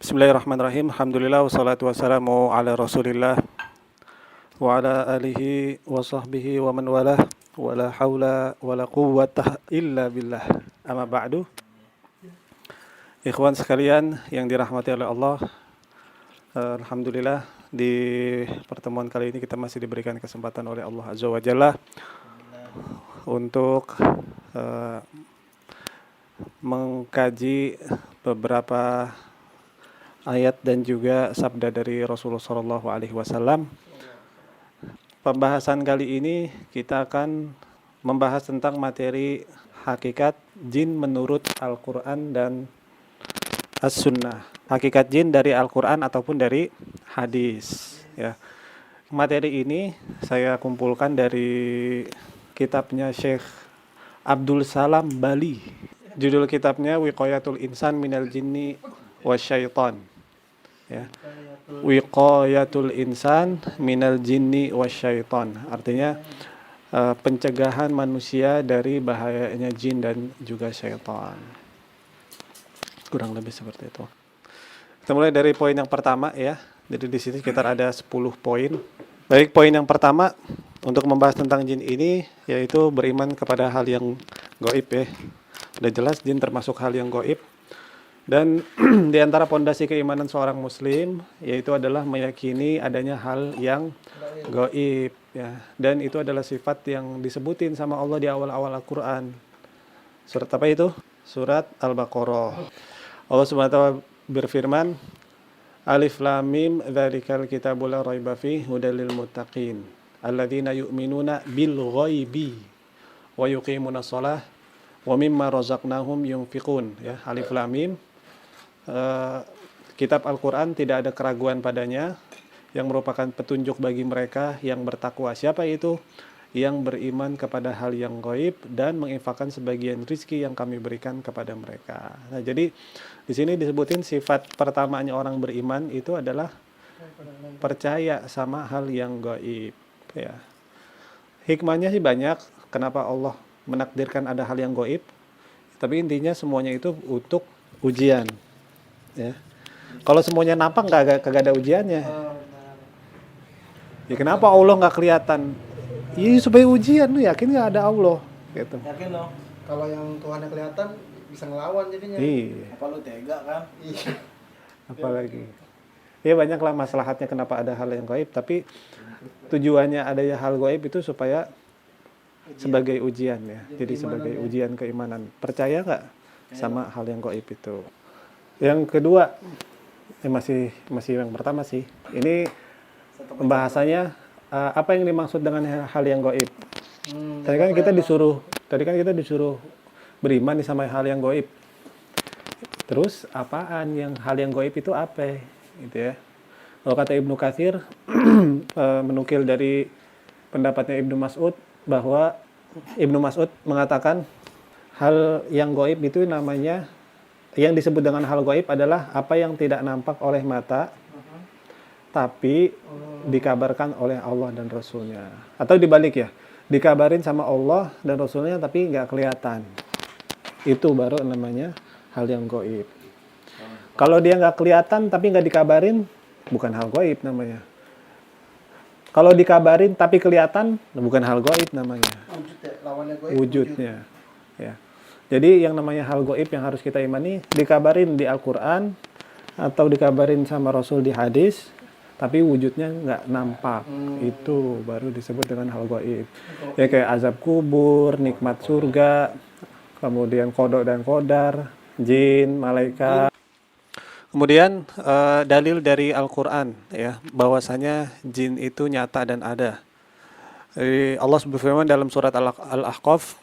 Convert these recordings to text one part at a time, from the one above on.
Bismillahirrahmanirrahim. Alhamdulillah wassalatu wassalamu ala Rasulillah wa ala alihi wa sahbihi wa man walah wa la haula wa la quwwata illa billah. Amma ba'du. Ikhwan sekalian yang dirahmati oleh Allah, alhamdulillah di pertemuan kali ini kita masih diberikan kesempatan oleh Allah Azza wa Jalla untuk mengkaji beberapa ayat dan juga sabda dari Rasulullah SAW. Pembahasan kali ini kita akan membahas tentang materi hakikat jin menurut Al-Quran dan As-Sunnah. Hakikat jin dari Al-Quran ataupun dari hadis. Ya. Materi ini saya kumpulkan dari kitabnya Syekh Abdul Salam Bali. Judul kitabnya Wiqayatul Insan Minal Jinni Wasyaitan. Ya. Wiqayatul insan minal jinni wasyaitan. Artinya pencegahan manusia dari bahayanya jin dan juga syaitan. Kurang lebih seperti itu. Kita mulai dari poin yang pertama ya. Jadi di sini sekitar ada 10 poin. Baik, poin yang pertama untuk membahas tentang jin ini yaitu beriman kepada hal yang gaib ya. Udah jelas jin termasuk hal yang gaib. Dan di antara pondasi keimanan seorang muslim yaitu adalah meyakini adanya hal yang gaib ya. Dan itu adalah sifat yang disebutin sama Allah di awal-awal Al-Qur'an. Surat apa itu? Surat Al-Baqarah. Allah Subhanahu wa taala berfirman, Alif Lam Mim dzalikal kitabul la raiba fihi hudal lil muttaqin alladzina yu'minuna bil ghaibi wa yuqimunas shalah wa mimma razaqnahum yunfiqun ya. Alif Lam Mim. Kitab Al-Quran tidak ada keraguan padanya, yang merupakan petunjuk bagi mereka yang bertakwa. Siapa itu? Yang beriman kepada hal yang gaib dan menginfakkan sebagian rizki yang kami berikan kepada mereka. Nah, jadi di sini disebutin sifat pertamanya orang beriman itu adalah percaya sama hal yang gaib. Ya. Hikmahnya sih banyak. Kenapa Allah menakdirkan ada hal yang gaib? Tapi intinya semuanya itu untuk ujian. Ya. Kalau semuanya nampak kagak ada ujiannya. Ya kenapa Allah nggak kelihatan? Ya supaya ujian, lu yakin nggak ada Allah? Gitu. Yakin loh. Kalau yang Tuhannya kelihatan bisa ngelawan jadinya. Iya. Apa lu tega kan? Iya. Apalagi. Ya banyaklah maslahatnya kenapa ada hal yang gaib. Tapi tujuannya adanya hal gaib itu supaya sebagai ujian ya. Jadi sebagai ujian keimanan. Percaya nggak sama hal yang gaib itu? Yang kedua, masih yang pertama sih. Ini pembahasannya apa yang dimaksud dengan hal yang gaib. Tadi kan kita disuruh beriman sama hal yang gaib. Terus apaan yang hal yang gaib itu apa? Gitu ya. Kalau kata Ibnu Katsir menukil dari pendapatnya Ibnu Mas'ud bahwa Ibnu Mas'ud mengatakan hal yang gaib itu namanya, yang disebut dengan hal gaib adalah apa yang tidak nampak oleh mata, tapi dikabarkan oleh Allah dan Rasulnya. Atau dibalik ya, dikabarin sama Allah dan Rasulnya tapi nggak kelihatan. Itu baru namanya hal yang gaib. Kalau dia nggak kelihatan tapi nggak dikabarin, bukan hal gaib namanya. Kalau dikabarin tapi kelihatan, bukan hal gaib namanya. Wujudnya. Ya. Jadi yang namanya hal gaib yang harus kita imani dikabarin di Al-Quran atau dikabarin sama Rasul di hadis, tapi wujudnya nggak nampak. Itu baru disebut dengan hal gaib. Ya kayak azab kubur, nikmat surga, kemudian kodok dan kodar, jin, malaikat. Kemudian dalil dari Al-Quran ya, bahwasanya jin itu nyata dan ada. Allah berfirman dalam surat Al-Ahqaf,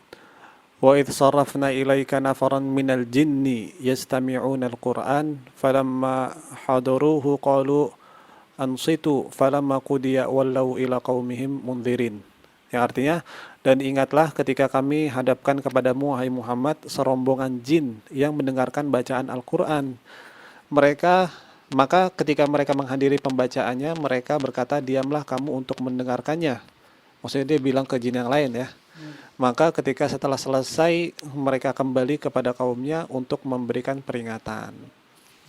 wa idh sarafna ilaika nafaran minal jinni yastami'una al-Qur'an falamma hadaruhu qalu ansitu falamma qudiya wallaw ila qaumihim mundzirin. Yang artinya, dan ingatlah ketika kami hadapkan kepadamu wahai Muhammad serombongan jin yang mendengarkan bacaan Al-Qur'an. Maka ketika mereka menghadiri pembacaannya, mereka berkata, diamlah kamu untuk mendengarkannya. Maksudnya dia bilang ke jin yang lain ya. Maka ketika setelah selesai mereka kembali kepada kaumnya untuk memberikan peringatan.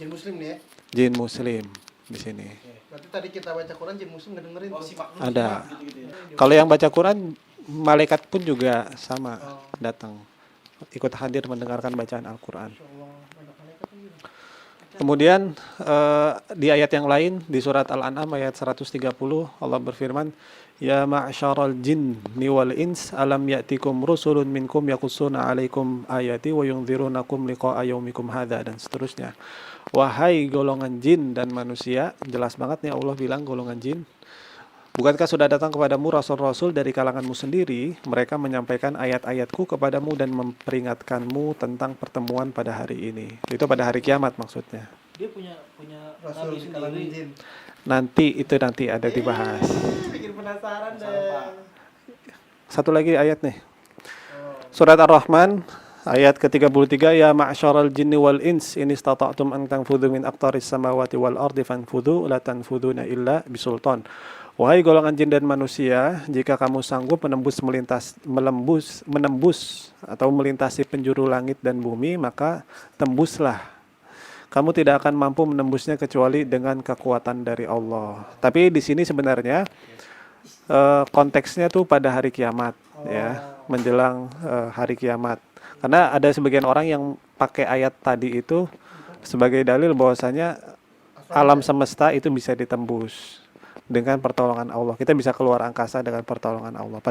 Jin muslim nih ya? jin muslim di sini. Berarti tadi kita baca Quran jin muslim nggak dengerin tuh. Ada. Kalau yang baca Quran, malaikat pun juga sama datang, ikut hadir mendengarkan bacaan Al-Quran. Allah, banyak malaikat kan gitu. Kemudian di ayat yang lain di surat Al-An'am ayat 130 Allah berfirman, Ya ma'syaral jinni wal ins alam ya'tikum rusulun minkum yaqussuna 'alaikum ayati wa yunzirunakum liqa'a yaumikum hadza, dan seterusnya. Wahai golongan jin dan manusia, jelas banget nih Allah bilang golongan jin. Bukankah sudah datang kepadamu rasul-rasul dari kalanganmu sendiri, mereka menyampaikan ayat-ayatku kepadamu dan memperingatkanmu tentang pertemuan pada hari ini. Itu pada hari kiamat maksudnya. Dia punya Rasul nabi di kalangan sendiri. jin. Nanti ada dibahas. Bikin penasaran deh. Satu lagi ayat nih. Surat Ar-Rahman ayat ke-33, Ya ma'syaral jinni wal ins in istata'tum an tanfudhu min aqtaris samawati wal ardi fanfudhu la tanfudhuna illa bisultan. Wahai golongan jin dan manusia, jika kamu sanggup menembus atau melintasi penjuru langit dan bumi, maka tembuslah. Kamu tidak akan mampu menembusnya kecuali dengan kekuatan dari Allah. Tapi di sini sebenarnya konteksnya tuh pada hari kiamat, ya, menjelang hari kiamat. Karena ada sebagian orang yang pakai ayat tadi itu sebagai dalil bahwasanya alam semesta itu bisa ditembus dengan pertolongan Allah. Kita bisa keluar angkasa dengan pertolongan Allah.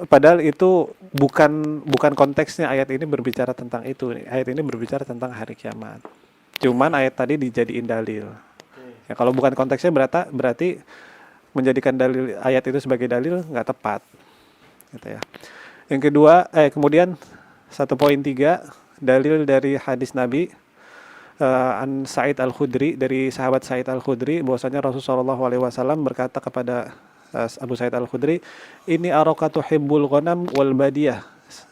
Padahal itu bukan konteksnya ayat ini berbicara tentang itu. Ayat ini berbicara tentang hari kiamat. Cuman ayat tadi dijadiin dalil. Ya, kalau bukan konteksnya berarti menjadikan dalil ayat itu sebagai dalil nggak tepat. Gitu ya. Yang kedua, kemudian 1.3 dalil dari hadis Nabi an Sa'id Al-Khudri, dari sahabat Sa'id Al-Khudri, bahwasanya Rasulullah SAW berkata kepada Abu Sa'id Al-Khudri, ini arokatu hibbul ghanam wal badiyah.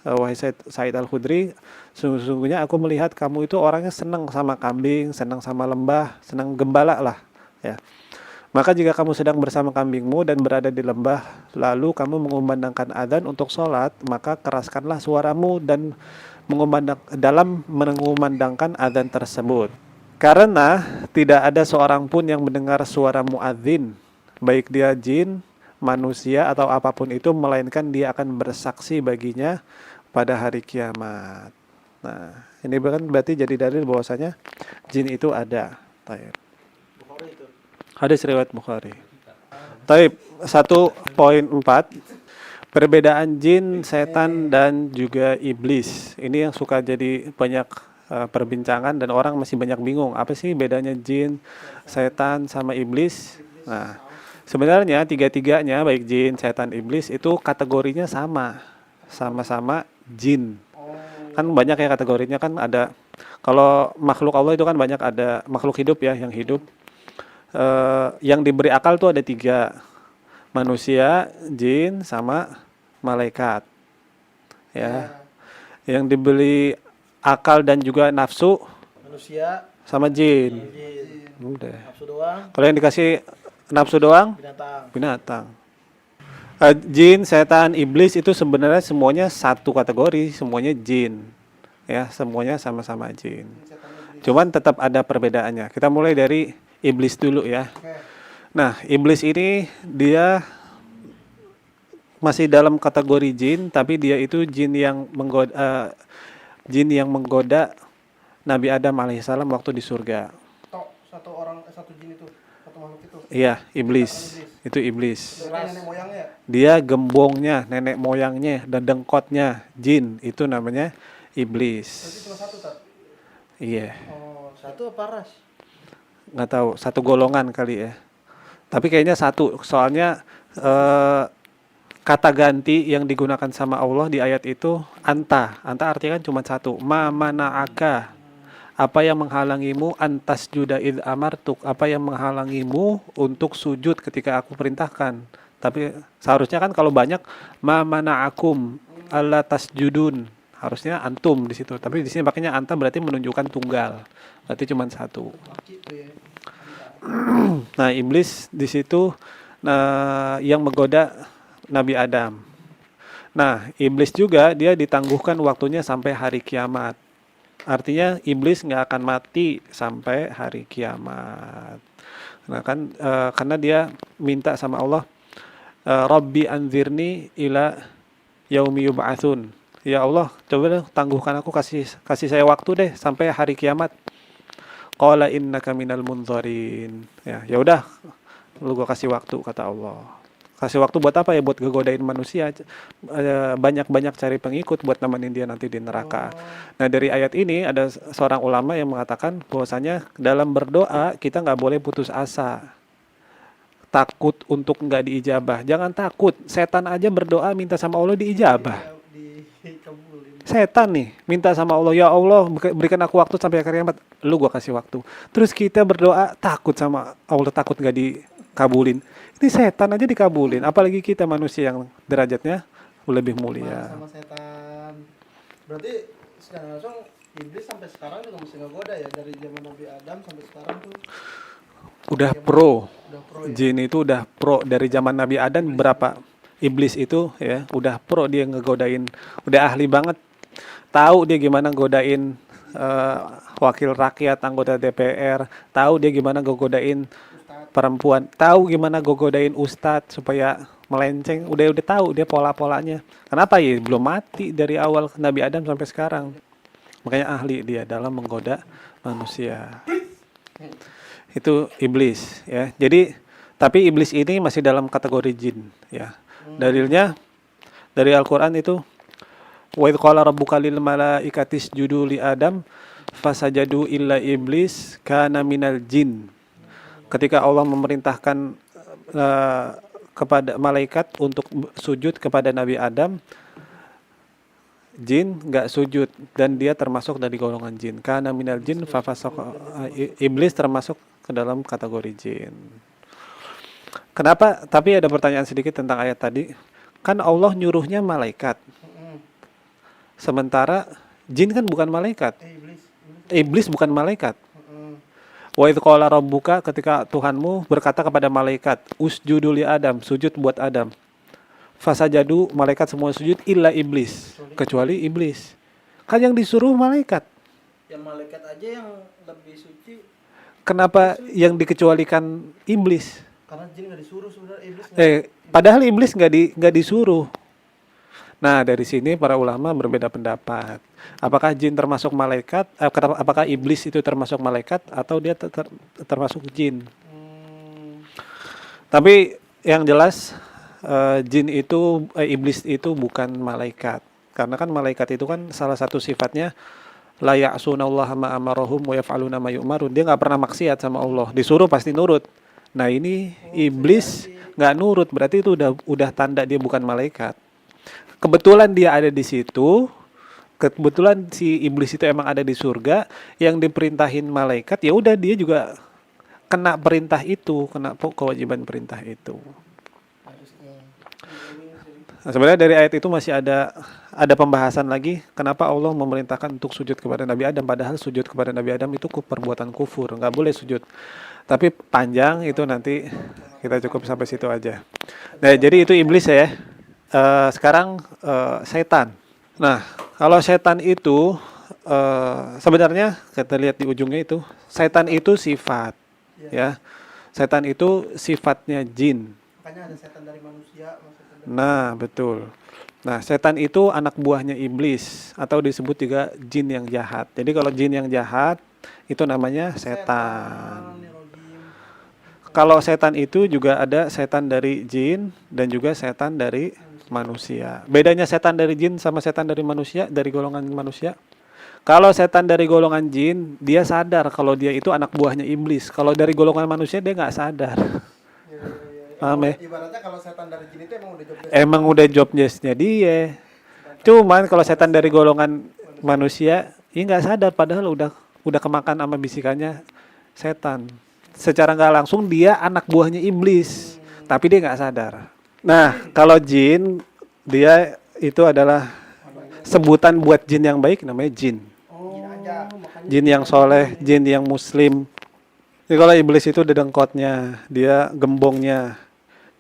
Wahai Sa'id Al-Khudri, sesungguhnya aku melihat kamu itu orangnya senang sama kambing, senang sama lembah, senang gembala lah, ya. Maka jika kamu sedang bersama kambingmu dan berada di lembah, lalu kamu mengumandangkan adzan untuk sholat, maka keraskanlah suaramu dan dalam mengumandangkan adzan tersebut. Karena tidak ada seorang pun yang mendengar suara muadzin, baik dia jin, manusia atau apapun itu, melainkan dia akan bersaksi baginya pada hari kiamat. Nah, ini berarti jadi dalil bahwasanya jin itu ada. Taib. Hadis riwayat Bukhari. Taib, 1.4 perbedaan jin, setan dan juga iblis. Ini yang suka jadi banyak perbincangan dan orang masih banyak bingung. Apa sih bedanya jin, setan sama iblis? Nah, sebenarnya tiga-tiganya baik jin, setan, iblis itu kategorinya sama-sama jin. Kan banyak ya kategorinya, kan ada, kalau makhluk Allah itu kan banyak, ada makhluk hidup ya, yang hidup. Yang diberi akal tuh ada 3, manusia, jin, sama malaikat. Ya. Yang diberi akal dan juga nafsu Manusia, sama jin. jin. Udah. Nafsu doang, Kalau yang dikasih nafsu doang, binatang. jin, setan, iblis itu sebenarnya semuanya satu kategori, semuanya jin. Ya, semuanya sama-sama jin. Cuman tetap ada perbedaannya. Kita mulai dari iblis dulu ya. Nah, iblis ini dia masih dalam kategori jin, tapi dia itu jin yang menggoda Nabi Adam alaihissalam waktu di surga. Satu jin itu, satu makhluk itu. Iya, iblis. Itu iblis. Nenek moyangnya. Dia gembongnya, nenek moyangnya, dan dengkotnya jin, itu namanya iblis. Berarti cuma satu, Tat? Iya. Oh, Satu apa ras? Nggak tahu, satu golongan kali ya. Tapi kayaknya satu, soalnya kata ganti yang digunakan sama Allah di ayat itu anta. Anta artinya kan cuma satu. Ma mana'aka, apa yang menghalangimu, antas juda id amartuk, apa yang menghalangimu untuk sujud ketika aku perintahkan. Tapi seharusnya kan kalau banyak, ma mana'akum alla tasjudun, harusnya antum di situ. Tapi di sini pakainya anta, berarti menunjukkan tunggal. Berarti cuma satu. Nah, iblis di situ yang menggoda Nabi Adam. Nah, iblis juga dia ditangguhkan waktunya sampai hari kiamat. Artinya iblis nggak akan mati sampai hari kiamat. Nah kan karena dia minta sama Allah, Rabbi anzirni ila yaumi yub'atsun. Ya Allah, coba deh tangguhkan aku, kasih saya waktu deh sampai hari kiamat. Qala innaka minal munzarin. Ya udah, lu gua kasih waktu kata Allah. Kasih waktu buat apa ya? Buat ngegodain manusia. Banyak-banyak cari pengikut buat nemenin dia nanti di neraka. Nah dari ayat ini ada seorang ulama yang mengatakan bahwasanya dalam berdoa kita nggak boleh putus asa. Takut untuk nggak diijabah. Jangan takut. Setan aja berdoa minta sama Allah diijabah. Dikabulin. Setan nih minta sama Allah, ya Allah berikan aku waktu sampai akhir kiamat. Lu gua kasih waktu. Terus kita berdoa takut sama Allah, takut nggak dikabulin. Ini setan aja dikabulin, apalagi kita manusia yang derajatnya lebih mulia. Sama setan. Berarti secara langsung iblis sampai sekarang juga masih ngegoda ya, dari zaman Nabi Adam sampai sekarang tuh. Udah pro. Udah pro ya. Jin itu udah pro dari zaman Nabi Adam. Berapa iblis itu ya udah pro, dia ngegodain, udah ahli banget. Tahu dia gimana godain wakil rakyat, anggota DPR, tahu dia gimana godain perempuan, tahu gimana godain ustadz supaya melenceng, udah tahu dia pola-polanya. Kenapa ya belum mati dari awal Nabi Adam sampai sekarang. Makanya ahli dia dalam menggoda manusia. Itu iblis ya. Jadi tapi iblis ini masih dalam kategori jin ya. Dalilnya dari Al-Qur'an itu, wa idz qala rabbuka lil malaikati isjudu li Adam fasajadu illa iblis kana minal jin. Ketika Allah memerintahkan kepada malaikat untuk sujud kepada Nabi Adam, jin nggak sujud dan dia termasuk dari golongan jin. Kana minal jin iblis termasuk ke dalam kategori jin. Kenapa? Tapi ada pertanyaan sedikit tentang ayat tadi. Kan Allah nyuruhnya malaikat. Sementara jin kan bukan malaikat. Iblis bukan malaikat. Wa idz qala rabbuka, ketika Tuhanmu berkata kepada malaikat, usjudu li Adam, sujud buat Adam. Fasajadu, malaikat semua sujud illa iblis, kecuali iblis. Kan yang disuruh malaikat. Yang malaikat aja yang lebih suci. Kenapa yang dikecualikan iblis? Karena jin nggak disuruh sebenarnya, iblis Padahal iblis nggak disuruh. Nah dari sini para ulama berbeda pendapat. Apakah jin termasuk malaikat? Apakah iblis itu termasuk malaikat atau dia termasuk jin? Tapi yang jelas jin itu iblis itu bukan malaikat. Karena kan malaikat itu kan salah satu sifatnya la ya'sunallaha ma amarahum wa yaf'aluna ma yu'marun. Dia nggak pernah maksiat sama Allah. Disuruh pasti nurut. Nah ini iblis nggak nurut, berarti itu udah tanda dia bukan malaikat. Kebetulan dia ada di situ, kebetulan si iblis itu emang ada di surga, yang diperintahin malaikat, ya udah dia juga kena perintah itu, kena kewajiban perintah itu. Nah, sebenarnya dari ayat itu masih ada pembahasan lagi, kenapa Allah memerintahkan untuk sujud kepada Nabi Adam, padahal sujud kepada Nabi Adam itu perbuatan kufur, nggak boleh sujud. Tapi panjang itu, nanti kita cukup sampai situ aja. Nah jadi itu iblis ya. Sekarang setan. Nah, kalau setan itu sebenarnya kita lihat di ujungnya itu, setan itu sifat, ya. Setan itu sifatnya jin. makanya ada setan dari manusia. Nah, betul. Nah, setan itu anak buahnya iblis atau disebut juga jin yang jahat. Jadi kalau jin yang jahat itu namanya setan. Kalau setan itu juga ada setan dari jin dan juga setan dari manusia. Bedanya setan dari jin sama setan dari manusia, dari golongan manusia. Kalau setan dari golongan jin, dia sadar kalau dia itu anak buahnya iblis. Kalau dari golongan manusia dia nggak sadar. Paham ya? Ibaratnya kalau setan dari jin itu emang udah job desk-nya dia. Cuman kalau setan dari golongan manusia, dia nggak sadar padahal udah kemakan sama bisikannya setan. Secara nggak langsung dia anak buahnya iblis, tapi dia nggak sadar. Nah, kalau jin, dia itu adalah sebutan buat jin yang baik, namanya jin. Jin yang soleh, jin yang muslim. Jadi kalau iblis itu dedengkotnya, dia gembongnya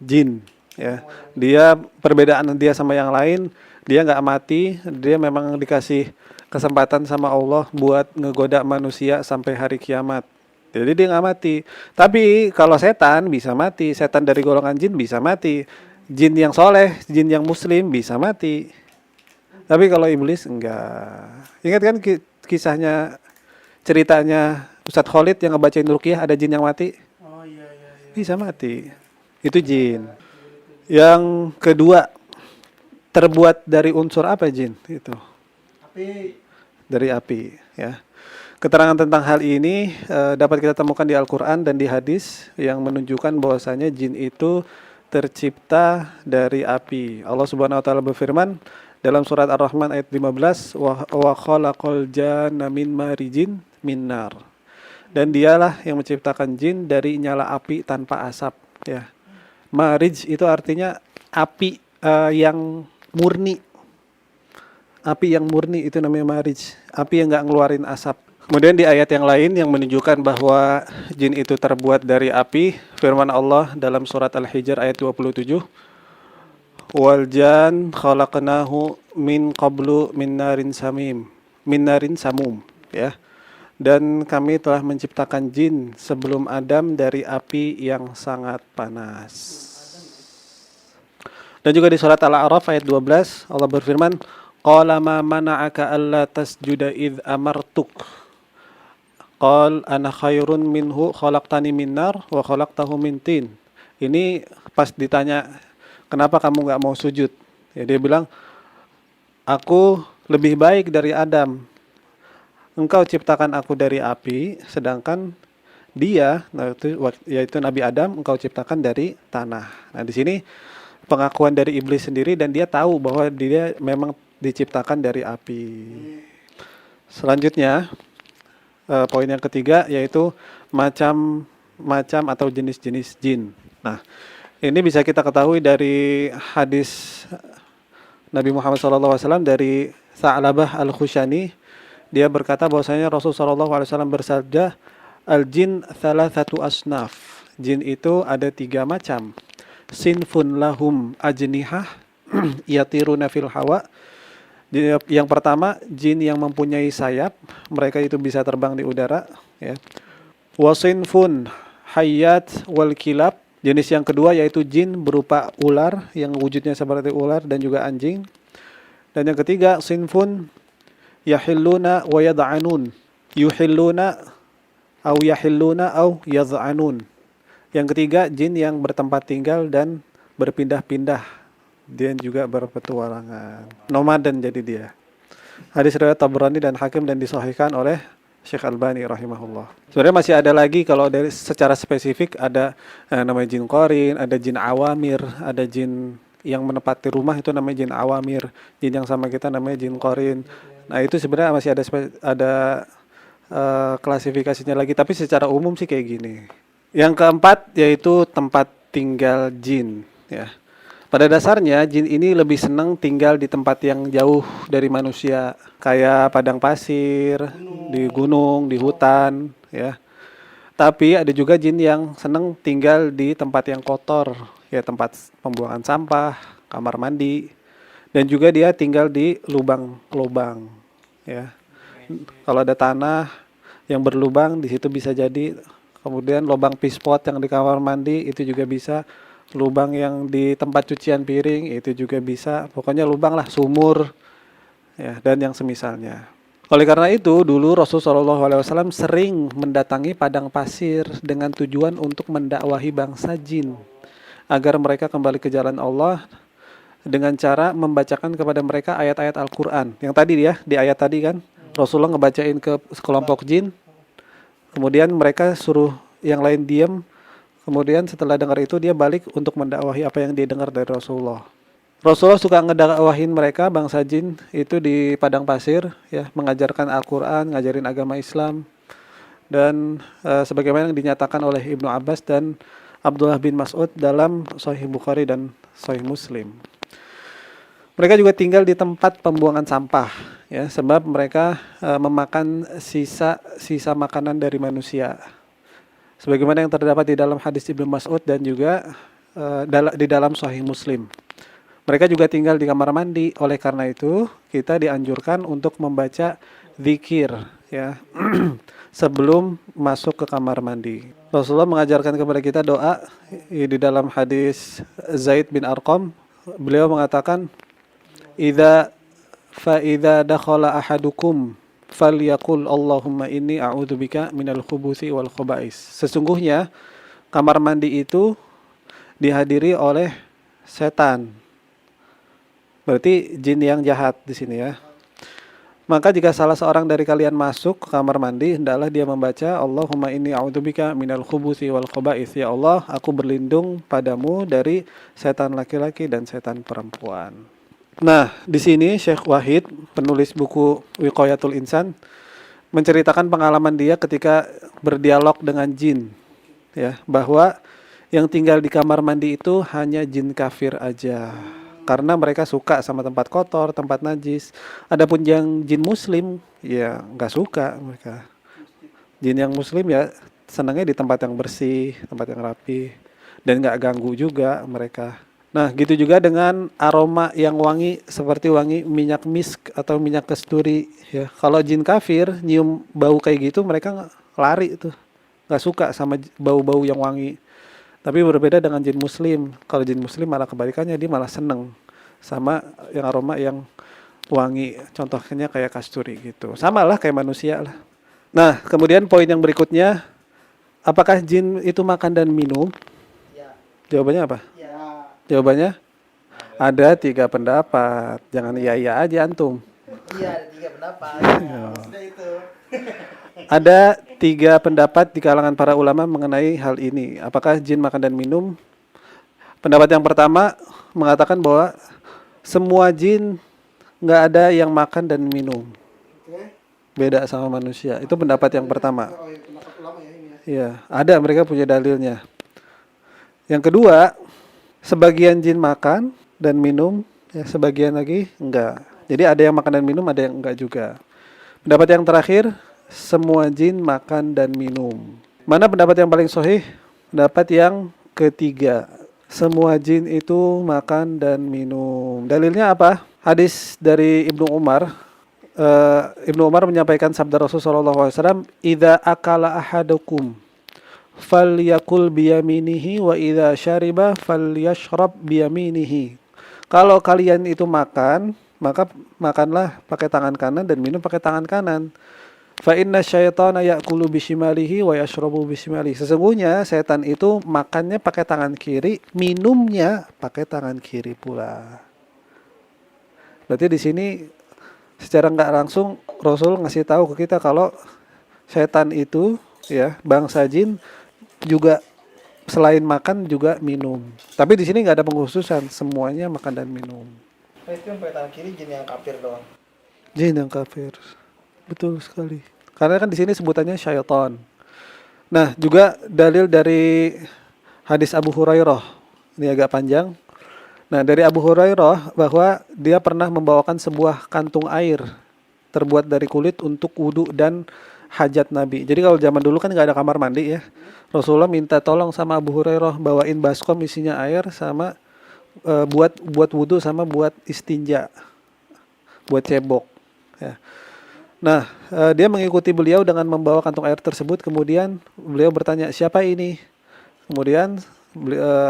jin. Ya, dia perbedaan dia sama yang lain, dia nggak mati, dia memang dikasih kesempatan sama Allah buat ngegoda manusia sampai hari kiamat. Jadi dia nggak mati. Tapi kalau setan bisa mati. Setan dari golongan jin bisa mati. Jin yang soleh, jin yang muslim bisa mati. Tapi kalau iblis enggak. Ingat kan kisahnya, ceritanya Ustadz Khalid yang ngebacain ruqyah ada jin yang mati? Oh iya iya iya. Bisa mati. Itu jin. Yang kedua, terbuat dari unsur apa jin? Itu. Tapi Dari api, ya. Keterangan tentang hal ini dapat kita temukan di Al-Qur'an dan di hadis yang menunjukkan bahwasanya jin itu tercipta dari api. Allah Subhanahu wa taala berfirman dalam surat Ar-Rahman ayat 15, wa khalaqal janna min marijin min nar. Dan dialah yang menciptakan jin dari nyala api tanpa asap, ya. Marij itu artinya api yang murni. Api yang murni itu namanya marij. Api yang nggak ngeluarin asap. Kemudian di ayat yang lain yang menunjukkan bahwa jin itu terbuat dari api, firman Allah dalam surat Al-Hijr ayat 27, wal jan khalaqnahu min qablu min narin samum, ya. Dan kami telah menciptakan jin sebelum Adam dari api yang sangat panas. Dan juga di surat Al-A'raf ayat 12 Allah berfirman, qala ma mana'aka alla tasjuda id amartuk. Qal ana khairun minhu khalaqtani min nar wa khalaqtahu min tin. Ini pas ditanya kenapa kamu nggak mau sujud, ya dia bilang, aku lebih baik dari Adam. Engkau ciptakan aku dari api, sedangkan dia, yaitu Nabi Adam, engkau ciptakan dari tanah. Nah di sini pengakuan dari iblis sendiri dan dia tahu bahwa dia memang diciptakan dari api. Selanjutnya poin yang ketiga yaitu macam-macam atau jenis-jenis jin. Nah, ini bisa kita ketahui dari hadis Nabi Muhammad SAW dari Sa'labah Al-Khushani. Dia berkata bahwasanya Rasulullah SAW bersabda, al-jin thalathatu asnaf. Jin itu ada 3 macam. Sinfun lahum ajnihah yatiruna fil hawa. Yang pertama, jin yang mempunyai sayap, mereka itu bisa terbang di udara, ya. Wasinfun hayyat wal kilab. Jenis yang kedua yaitu jin berupa ular yang wujudnya seperti ular dan juga anjing. Dan yang ketiga, sinfun yahilluna wa yad'anun. Yuhilluna au yad'anun. Yang ketiga, jin yang bertempat tinggal dan berpindah-pindah. Dia juga berpetualangan. Nomaden jadi dia. Hadis riwayat Tabrani dan Hakim dan disahihkan oleh Syekh Albani rahimahullah. Sebenarnya masih ada lagi kalau dari secara spesifik ada namanya jin qarin, ada jin awamir, ada jin yang menempati rumah itu namanya jin awamir, jin yang sama kita namanya jin qarin. Nah, itu sebenarnya masih ada klasifikasinya lagi, tapi secara umum sih kayak gini. Yang keempat yaitu tempat tinggal jin, ya. Pada dasarnya jin ini lebih senang tinggal di tempat yang jauh dari manusia, kayak padang pasir, di gunung, di hutan, ya. Tapi ada juga jin yang senang tinggal di tempat yang kotor, ya, tempat pembuangan sampah, kamar mandi, dan juga dia tinggal di lubang-lubang, ya. Kalau ada tanah yang berlubang di situ bisa jadi, kemudian lubang pispot yang di kamar mandi itu juga bisa. Lubang yang di tempat cucian piring itu juga bisa, pokoknya lubang lah, sumur, ya, dan yang semisalnya. Oleh karena itu dulu Rasulullah SAW sering mendatangi padang pasir dengan tujuan untuk mendakwahi bangsa jin agar mereka kembali ke jalan Allah dengan cara membacakan kepada mereka ayat-ayat Al-Quran. Yang tadi ya, di ayat tadi kan Rasulullah ngebacain ke kelompok jin, kemudian mereka suruh yang lain diam. Kemudian setelah dengar itu dia balik untuk mendakwahi apa yang dia dengar dari Rasulullah. Rasulullah suka ngedakwahin mereka bangsa jin itu di padang pasir, ya, mengajarkan Al-Quran, ngajarin agama Islam, dan sebagaimana yang dinyatakan oleh Ibnu Abbas dan Abdullah bin Mas'ud dalam Sahih Bukhari dan Sahih Muslim. Mereka juga tinggal di tempat pembuangan sampah, ya, sebab mereka memakan sisa makanan dari manusia. Sebagaimana yang terdapat di dalam hadis Ibnu Mas'ud dan juga di dalam Sahih Muslim. Mereka juga tinggal di kamar mandi. Oleh karena itu, kita dianjurkan untuk membaca zikir ya sebelum masuk ke kamar mandi. Rasulullah mengajarkan kepada kita doa di dalam hadis Zaid bin Arqam. Beliau mengatakan, idza dakhala ahadukum falyaqul Allahumma inni a'udzubika minal khubuthi wal khaba'is." Sesungguhnya kamar mandi itu dihadiri oleh setan. Berarti jin yang jahat di sini ya. Maka jika salah seorang dari kalian masuk ke kamar mandi, hendaklah dia membaca Allahumma inni a'udzubika minal khubuthi wal khaba'is. Ya Allah, aku berlindung padamu dari setan laki-laki dan setan perempuan. Nah, di sini Syekh Wahid, penulis buku Wiqayatul Insan, menceritakan pengalaman dia ketika berdialog dengan jin, ya, bahwa yang tinggal di kamar mandi itu hanya jin kafir aja, karena mereka suka sama tempat kotor, tempat najis. Adapun yang jin muslim, ya nggak suka mereka. Jin yang muslim ya senangnya di tempat yang bersih, tempat yang rapi, dan nggak ganggu juga mereka. Nah, gitu juga dengan aroma yang wangi seperti wangi minyak misk atau minyak kasturi ya. Kalau jin kafir nyium bau kayak gitu mereka lari tuh. Nggak suka sama bau-bau yang wangi. Tapi berbeda dengan jin muslim. Kalau jin muslim malah kebalikannya, dia malah seneng sama yang aroma yang wangi. Contohnya kayak kasturi gitu. Sama lah kayak manusia lah. Nah, kemudian poin yang berikutnya, apakah jin itu makan dan minum? Ya. Jawabannya apa? Ya. Jawabannya ada 3 pendapat. Jangan iya aja antum. Iya, ada 3 pendapat. Maksudnya itu. Ada 3 pendapat di kalangan para ulama mengenai hal ini. Apakah jin makan dan minum? Pendapat yang pertama mengatakan bahwa semua jin nggak ada yang makan dan minum. Oke. Beda sama manusia. Itu pendapat yang pertama. Oh, iya, pendapat ulama ya ini ya. Iya, ada, mereka punya dalilnya. Yang kedua, sebagian jin makan dan minum, ya sebagian lagi enggak. Jadi ada yang makan dan minum, ada yang enggak juga. Pendapat yang terakhir, semua jin makan dan minum. Mana pendapat yang paling sahih? Pendapat yang ketiga. Semua jin itu makan dan minum. Dalilnya apa? Hadis dari Ibnu Umar. Ibnu Umar menyampaikan sabda Rasulullah SAW, "Idza akala ahadukum falyakul biyaminihi wa idza syariba falyashrab biyaminihi." Kalau kalian itu makan, maka makanlah pakai tangan kanan dan minum pakai tangan kanan. Fa inna syaitana ya'kulu bishimalihi wa yashrabu bishimalihi. Sesungguhnya setan itu makannya pakai tangan kiri, minumnya pakai tangan kiri pula. Berarti di sini secara nggak langsung Rasul ngasih tahu ke kita kalau setan itu ya bangsa jin juga selain makan juga minum. Tapi di sini nggak ada pengkhususan, semuanya makan dan minum. Nah, itu yang pakai tangan kiri jin yang kafir doang. Jin yang kafir. Betul sekali. Karena kan di sini sebutannya syaitan. Nah, juga dalil dari hadis Abu Hurairah. Ini agak panjang. Nah, dari Abu Hurairah bahwa dia pernah membawakan sebuah kantung air terbuat dari kulit untuk wudu dan hajat Nabi. Jadi kalau zaman dulu kan nggak ada kamar mandi ya. Rasulullah minta tolong sama Abu Hurairah bawain baskom isinya air sama buat wudu sama buat istinja, buat cebok. Ya. Nah, dia mengikuti beliau dengan membawa kantung air tersebut. Kemudian beliau bertanya, siapa ini? Kemudian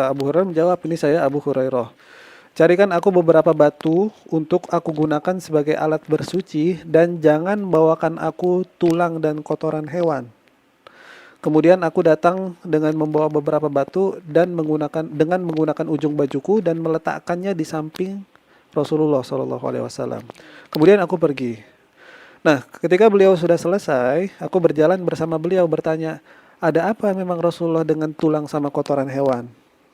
Abu Hurairah menjawab, ini saya Abu Hurairah. Carikan aku beberapa batu untuk aku gunakan sebagai alat bersuci dan jangan bawakan aku tulang dan kotoran hewan. Kemudian aku datang dengan membawa beberapa batu dan menggunakan ujung bajuku dan meletakkannya di samping Rasulullah SAW. Kemudian aku pergi. Nah, ketika beliau sudah selesai, aku berjalan bersama beliau bertanya, ada apa memang Rasulullah dengan tulang sama kotoran hewan?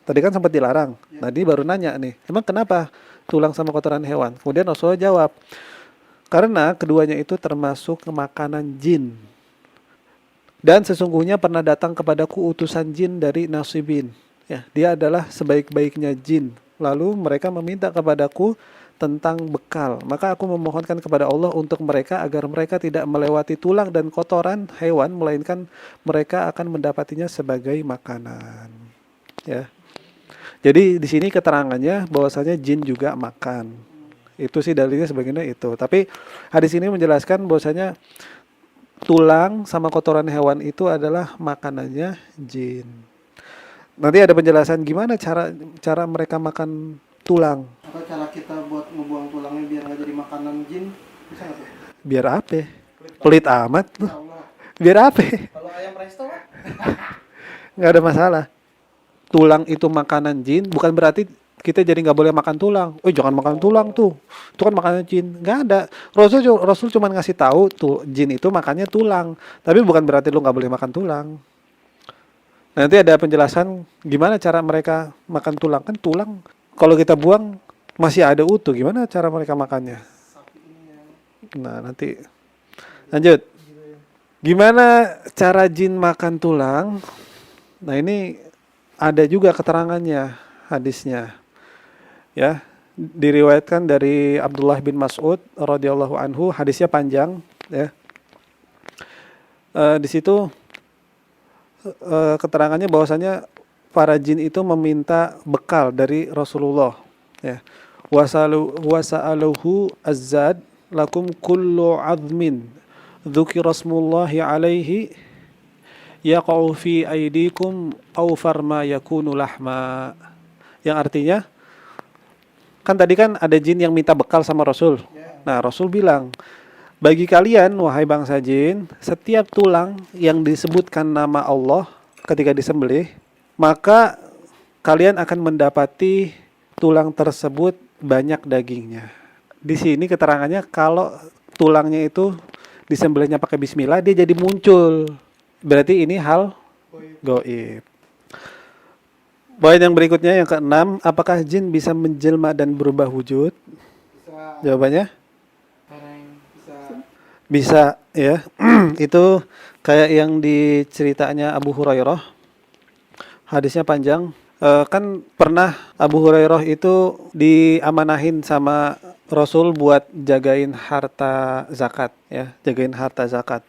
Tadi kan sempat dilarang. Nah, dia baru nanya nih, emang kenapa tulang sama kotoran hewan? Kemudian Rasulullah jawab, karena keduanya itu termasuk makanan jin. Dan sesungguhnya pernah datang kepadaku utusan jin dari Nasibin. Ya, dia adalah sebaik-baiknya jin. Lalu mereka meminta kepadaku tentang bekal. Maka aku memohonkan kepada Allah untuk mereka agar mereka tidak melewati tulang dan kotoran hewan, melainkan mereka akan mendapatinya sebagai makanan. Ya. Jadi di sini keterangannya bahwasanya jin juga makan. Itu sih dalilnya sebagainya itu. Tapi hadis ini menjelaskan bahwasanya tulang sama kotoran hewan itu adalah makanannya jin. Nanti ada penjelasan gimana cara mereka makan tulang. Atau cara kita buat ngebuang tulangnya biar nggak jadi makanan jin, bisa nggak tuh? Biar apa? Pelit amat tuh. Ya Allah. Biar apa? Kalau ayam resto Pak? Nggak ada masalah. Tulang itu makanan jin, bukan berarti kita jadi nggak boleh makan tulang. Oh jangan makan tulang tuh, itu kan makanan jin. Nggak ada. Rasul cuma ngasih tahu tuh jin itu makannya tulang, tapi bukan berarti lu nggak boleh makan tulang. Nanti ada penjelasan gimana cara mereka makan tulang. Kan tulang kalau kita buang masih ada utuh, gimana cara mereka makannya? Nah nanti lanjut. Gimana cara jin makan tulang? Nah ini ada juga keterangannya hadisnya. Ya, diriwayatkan dari Abdullah bin Mas'ud radhiyallahu anhu, hadisnya panjang ya. Di situ keterangannya bahwasanya para jin itu meminta bekal dari Rasulullah ya. Wasa'aluhu azzad lakum kullu 'azmin dzukira smullahi alaihi yaqa'u fi aydikum aw farma yakunu lahma. Yang artinya kan tadi kan ada jin yang minta bekal sama Rasul. Nah, Rasul bilang, bagi kalian wahai bangsa jin, setiap tulang yang disebutkan nama Allah ketika disembelih, maka kalian akan mendapati tulang tersebut banyak dagingnya. Di sini keterangannya kalau tulangnya itu disembelihnya pakai bismillah, dia jadi muncul. Berarti ini hal gaib. Poin yang berikutnya yang keenam, apakah jin bisa menjelma dan berubah wujud? Bisa. Jawabannya? Bisa. Bisa ya. Itu kayak yang diceritanya Abu Hurairah. Hadisnya panjang. Kan pernah Abu Hurairah itu diamanahin sama Rasul buat jagain harta zakat ya, jagain harta zakat.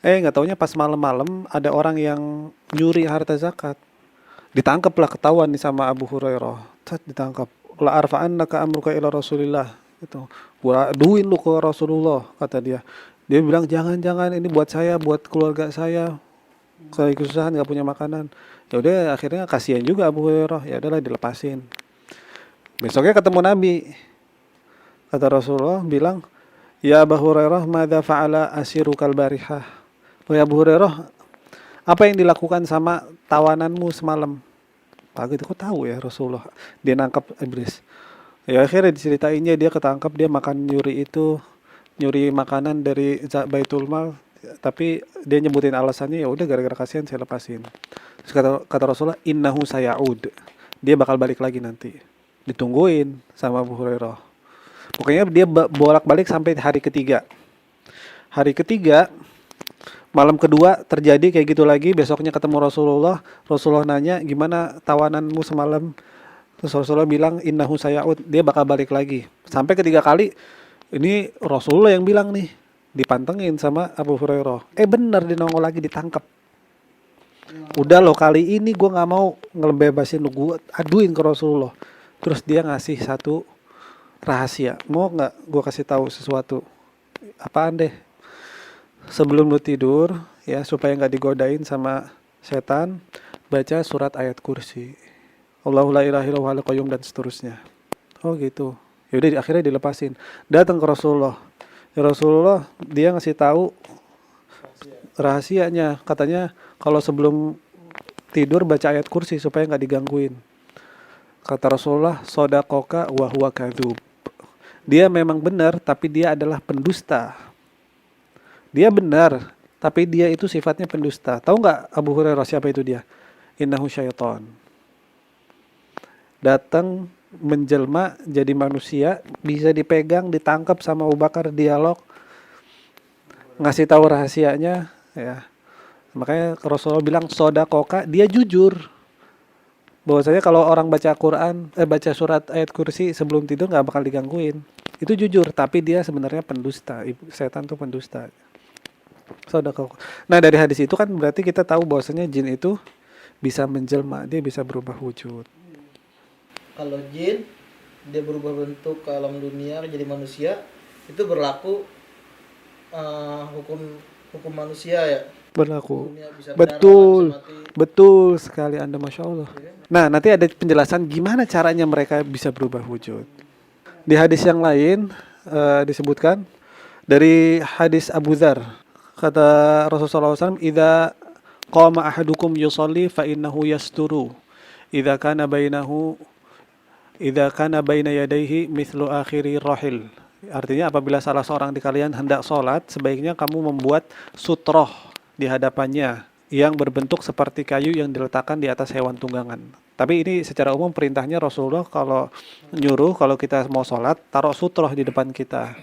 Nggak taunya pas malam-malam ada orang yang nyuri harta zakat. Ditangkaplah, ketahuan nih sama Abu Hurairah. Ditangkap. La arfa'annaka amruka ila Rasulillah. Itu. Gua aduin lu ke Rasulullah, kata dia. Dia bilang jangan ini buat saya, buat keluarga saya. Saya kesusahan, nggak punya makanan. Ya udah, akhirnya kasihan juga Abu Hurairah. Ya udahlah, dilepasin. Besoknya ketemu Nabi. Kata Rasulullah bilang, "Ya Abu Hurairah, madza fa'ala asirukal barihah?" Ya Abu Hurairah, apa yang dilakukan sama tawananmu semalam? Pagi itu kok tahu ya Rasulullah. Dia nangkap iblis. Ya akhirnya diceritainnya dia ketangkap, dia makan nyuri makanan dari Baitul Mal, tapi dia nyebutin alasannya, ya udah gara-gara kasihan saya lepasin. Terus kata Rasulullah, innahu sayaud. Dia bakal balik lagi nanti. Ditungguin sama Abu Hurairah. Pokoknya dia bolak-balik sampai hari ketiga. Hari ketiga, malam kedua terjadi kayak gitu lagi. Besoknya ketemu Rasulullah. Rasulullah nanya, gimana tawananmu semalam? Terus Rasulullah bilang, innahu sayaud. Dia bakal balik lagi. Sampai ketiga kali, ini Rasulullah yang bilang nih. Dipantengin sama Abu Hurairah. Bener, dia nongol lagi, ditangkap. Udah loh, kali ini gue gak mau ngelebebasin lu. Gue aduin ke Rasulullah. Terus dia ngasih satu rahasia. Mau gak gue kasih tahu sesuatu? Apaan deh? Sebelum lu tidur ya, supaya nggak digodain sama setan, baca surat ayat kursi, Allahu la ilaha illallah wal qayyum dan seterusnya. Oh gitu. Yaudah akhirnya dilepasin. Datang ke Rasulullah. Ya Rasulullah, dia ngasih tahu rahasianya. Katanya kalau sebelum tidur baca ayat kursi supaya nggak digangguin. Kata Rasulullah, sodaqoka wa huwa kadzub. Dia memang benar, tapi dia adalah pendusta. Dia benar, tapi dia itu sifatnya pendusta. Tahu nggak Abu Hurairah siapa itu dia? Innahu syaitan. Datang menjelma jadi manusia, bisa dipegang, ditangkap sama Abu Bakar, dialog, ngasih tahu rahasianya, ya. Makanya Rasulullah bilang sodakoka, dia jujur. Bahwasanya kalau orang baca Quran, baca surat ayat kursi sebelum tidur nggak bakal digangguin. Itu jujur, tapi dia sebenarnya pendusta. Setan tuh pendusta. Nah dari hadis itu kan berarti kita tahu bahwasanya jin itu bisa menjelma, dia bisa berubah wujud. kalau jin dia berubah bentuk ke alam dunia jadi manusia itu berlaku hukum hukum manusia ya. Berlaku. Dunia bisa berdarah, Betul, bisa mati. betul sekali Anda, Masya Allah. Nah, nanti ada penjelasan gimana caranya mereka bisa berubah wujud. Di hadis yang lain disebutkan dari hadis Abu Dzar, kata Rasulullah SAW, "Idza qama ahadukum yusalli fa innahu yasturu. Idza kana baina yadayhi mithlu akhiri rahil." Artinya apabila salah seorang di kalian hendak sholat, sebaiknya kamu membuat sutroh di hadapannya yang berbentuk seperti kayu yang diletakkan di atas hewan tunggangan. Tapi ini secara umum perintahnya Rasulullah kalau nyuruh kalau kita mau sholat, taruh sutroh di depan kita.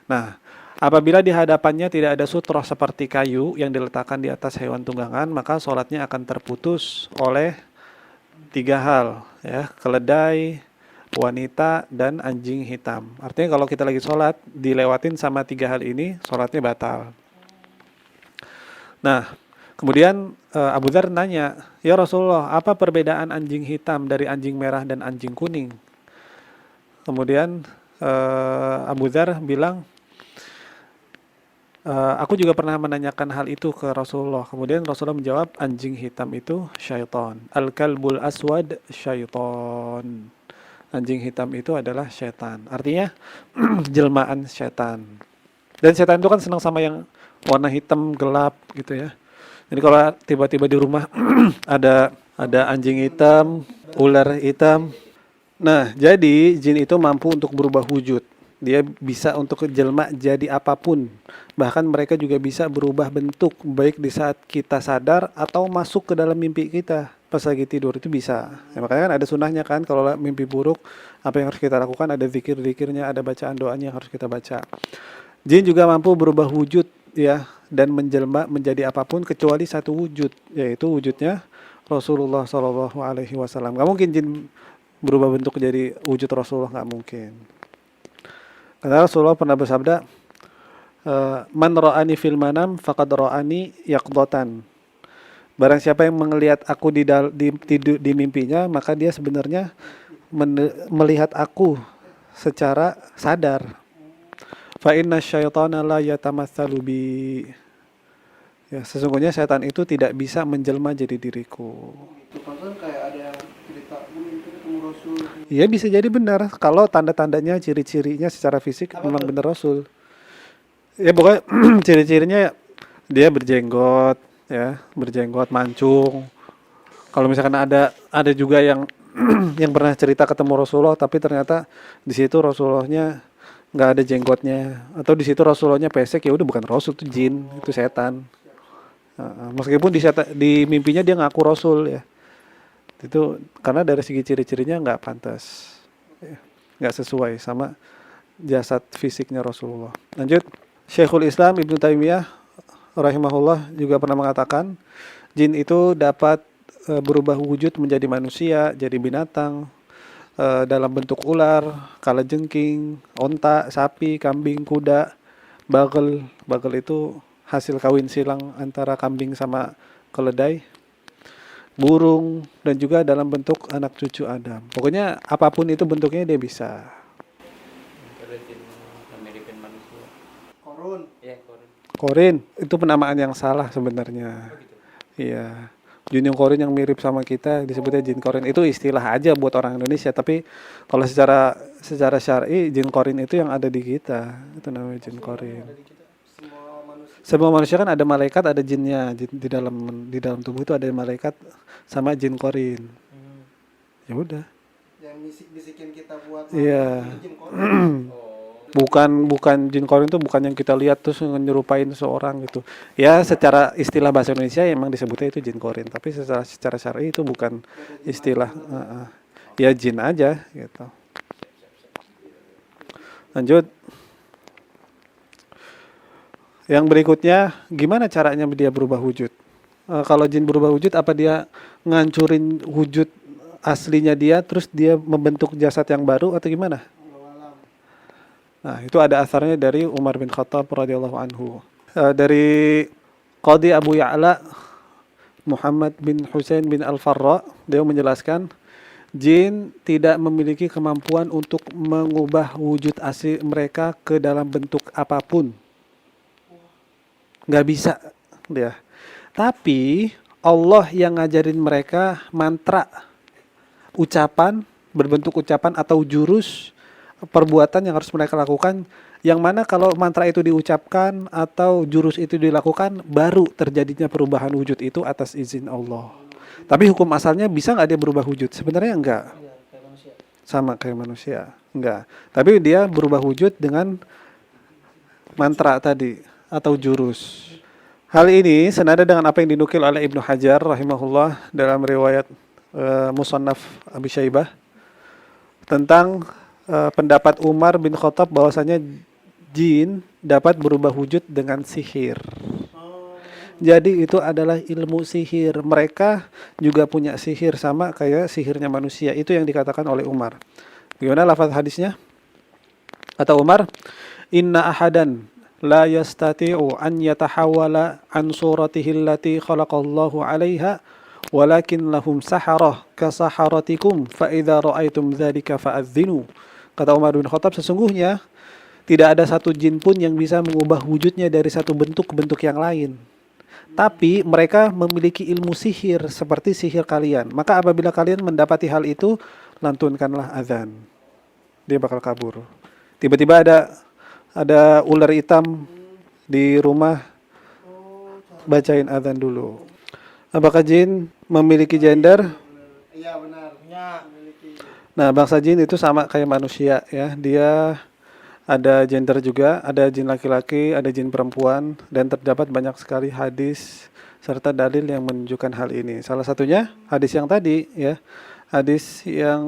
Nah, apabila di hadapannya tidak ada sutroh seperti kayu yang diletakkan di atas hewan tunggangan, maka sholatnya akan terputus oleh 3 hal, ya, keledai, wanita, dan anjing hitam. Artinya kalau kita lagi sholat, dilewatin sama 3 hal ini, sholatnya batal. Nah, kemudian Abu Dzar nanya, "Ya Rasulullah, apa perbedaan anjing hitam dari anjing merah dan anjing kuning?" Kemudian Abu Dzar bilang, "Aku juga pernah menanyakan hal itu ke Rasulullah." Kemudian Rasulullah menjawab, "Anjing hitam itu syaitan. Al-kalbul aswad syaitan." Anjing hitam itu adalah syaitan. Artinya jelmaan syaitan. Dan syaitan itu kan senang sama yang warna hitam gelap gitu ya. Jadi kalau tiba-tiba di rumah ada anjing hitam, ular hitam. Nah, jadi jin itu mampu untuk berubah wujud. Dia bisa untuk jelma jadi apapun. Bahkan mereka juga bisa berubah bentuk baik di saat kita sadar atau masuk ke dalam mimpi kita. Pas lagi tidur itu bisa. Ya, makanya kan ada sunnahnya kan kalau mimpi buruk apa yang harus kita lakukan, ada zikir-zikirnya, ada bacaan doanya yang harus kita baca. Jin juga mampu berubah wujud ya dan menjelma menjadi apapun kecuali satu wujud, yaitu wujudnya Rasulullah SAW. Gak mungkin jin berubah bentuk jadi wujud Rasulullah, gak mungkin. Karena Rasulullah pernah bersabda, "Man ra'ani fil manam faqad ra'ani yaqdatan." Barang siapa yang melihat aku di mimpinya, maka dia sebenarnya melihat aku secara sadar. Fa inna syaitana la yatamatsalu bi. Ya, sesungguhnya setan itu tidak bisa menjelma jadi diriku. Itu kan kayak ada yang cerita itu ketemu Rasul. Iya bisa jadi benar kalau tanda-tandanya, ciri-cirinya secara fisik memang benar Rasul. Ya pokoknya ciri-cirinya dia berjenggot, ya, berjenggot mancung. Kalau misalkan ada juga yang yang pernah cerita ketemu Rasulullah tapi ternyata di situ Rasulullahnya nggak ada jenggotnya, atau di situ Rasulullahnya pesek, ya udah bukan Rasul, itu jin, itu setan. Meskipun di mimpinya dia ngaku Rasul ya, itu karena dari segi ciri-cirinya nggak pantas, ya, nggak sesuai sama jasad fisiknya Rasulullah. Lanjut, Syekhul Islam Ibnu Taimiyah rahimahullah juga pernah mengatakan jin itu dapat berubah wujud menjadi manusia, jadi binatang, dalam bentuk ular, kalajengking, onta, sapi, kambing, kuda, bagel. Bagel itu hasil kawin silang antara kambing sama keledai, burung, dan juga dalam bentuk anak cucu Adam. Pokoknya apapun itu bentuknya dia bisa. Ada jin American manusia. Korun. Ya, korun. Korin itu penamaan yang salah sebenarnya. Iya. Jin yang korin yang mirip sama kita disebutnya jin korin, itu istilah aja buat orang Indonesia, tapi kalau secara syar'i jin korin itu yang ada di kita, itu namanya jin korin. Semua manusia kan ada malaikat, ada jinnya, di dalam tubuh itu ada malaikat sama jin korin. Ya udah. Yang bisik-bisikin kita buat Iya. jin korun. Bukan jin korin itu bukan yang kita lihat terus nyerupain seorang gitu. Ya secara istilah bahasa Indonesia emang disebutnya itu jin korin, tapi secara syar'i itu bukan istilah. Ya jin aja gitu. Lanjut. Yang berikutnya, gimana caranya dia berubah wujud? Kalau jin berubah wujud, apa dia ngancurin wujud aslinya dia terus dia membentuk jasad yang baru atau gimana? Nah, itu ada asarnya dari Umar bin Khattab radhiyallahu anhu. Dari Qadhi Abu Ya'la Muhammad bin Husain bin Al-Farra, dia menjelaskan Jin tidak memiliki kemampuan untuk mengubah wujud asli mereka ke dalam bentuk apapun. Nggak bisa dia. Tapi Allah yang ngajarin mereka mantra, ucapan, berbentuk ucapan atau jurus perbuatan yang harus mereka lakukan, yang mana kalau mantra itu diucapkan atau jurus itu dilakukan, baru terjadinya perubahan wujud itu atas izin Allah. Tapi hukum asalnya bisa nggak dia berubah wujud? Sebenarnya enggak. Iya, kayak manusia. Sama kayak manusia. Enggak. Tapi dia berubah wujud dengan mantra tadi atau jurus. Hal ini senada dengan apa yang dinukil oleh Ibnu Hajar rahimahullah dalam riwayat Musannaf Abi Syaibah tentang pendapat Umar bin Khattab bahwasanya jin dapat berubah wujud dengan sihir. Jadi itu adalah ilmu sihir. Mereka juga punya sihir sama kayak sihirnya manusia. Itu yang dikatakan oleh Umar. Gimana lafaz hadisnya? Kata Umar, "Inna ahadan la yastati'u an yatahawala an suratihi allati khalaqallahu 'alaiha walakin lahum saharah ka saharatikum fa idza ra'aitum dzalika fa'adzinu." Kata Umar bin Khattab, sesungguhnya tidak ada satu jin pun yang bisa mengubah wujudnya dari satu bentuk ke bentuk yang lain. Tapi mereka memiliki ilmu sihir seperti sihir kalian. Maka apabila kalian mendapati hal itu, lantunkanlah azan. Dia bakal kabur. Tiba-tiba ada ular hitam di rumah, bacain azan dulu. Apakah jin memiliki gender? Iya benar. Ya, Nah, bangsa jin itu sama kayak manusia ya. Dia ada gender juga, ada jin laki-laki, ada jin perempuan, dan terdapat banyak sekali hadis serta dalil yang menunjukkan hal ini. Salah satunya hadis yang tadi ya, hadis yang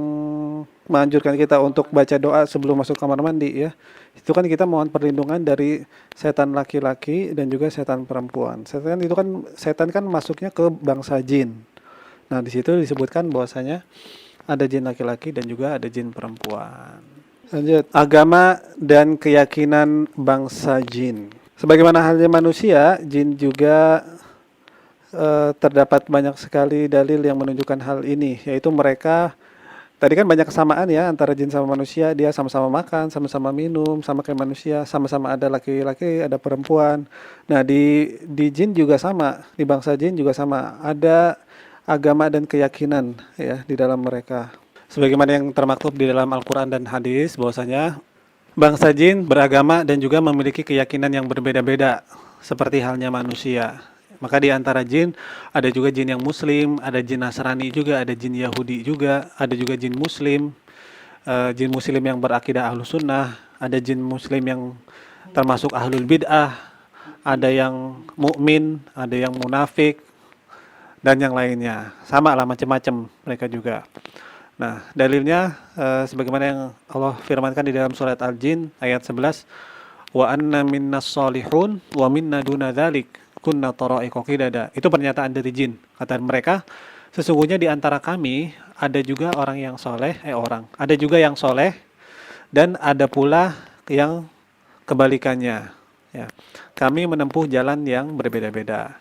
menganjurkan kita untuk baca doa sebelum masuk kamar mandi ya. Itu kan kita mohon perlindungan dari setan laki-laki dan juga setan perempuan. Setan kan masuknya ke bangsa jin. Nah, di situ disebutkan bahwasanya ada jin laki-laki dan juga ada jin perempuan. Lanjut, agama dan keyakinan bangsa jin. Sebagaimana halnya manusia, jin juga terdapat banyak sekali dalil yang menunjukkan hal ini, yaitu mereka tadi kan banyak kesamaan ya antara jin sama manusia. Dia sama-sama makan, sama-sama minum, sama kayak manusia, sama-sama ada laki-laki, ada perempuan. Nah, di jin juga sama, di bangsa jin juga sama. Ada agama dan keyakinan ya di dalam mereka. Sebagaimana yang termaktub di dalam Al-Quran dan hadis, bahwasanya bangsa jin beragama dan juga memiliki keyakinan yang berbeda-beda, seperti halnya manusia. Maka di antara jin, ada juga jin yang muslim, ada jin Nasrani juga, ada jin Yahudi juga, ada juga jin muslim yang berakidah ahlus sunnah, ada jin muslim yang termasuk ahlul bid'ah, ada yang mukmin, ada yang munafik, dan yang lainnya. Sama lah macam-macam mereka juga. Nah, dalilnya sebagaimana yang Allah firmankan di dalam surat Al-Jin ayat 11, wa anna minnas salihun wa minna duna dzalik kunna tara'iqa qidada. Itu pernyataan dari jin. Kata mereka, sesungguhnya di antara kami ada juga orang yang soleh, ada juga yang soleh dan ada pula yang kebalikannya. Ya. Kami menempuh jalan yang berbeda-beda.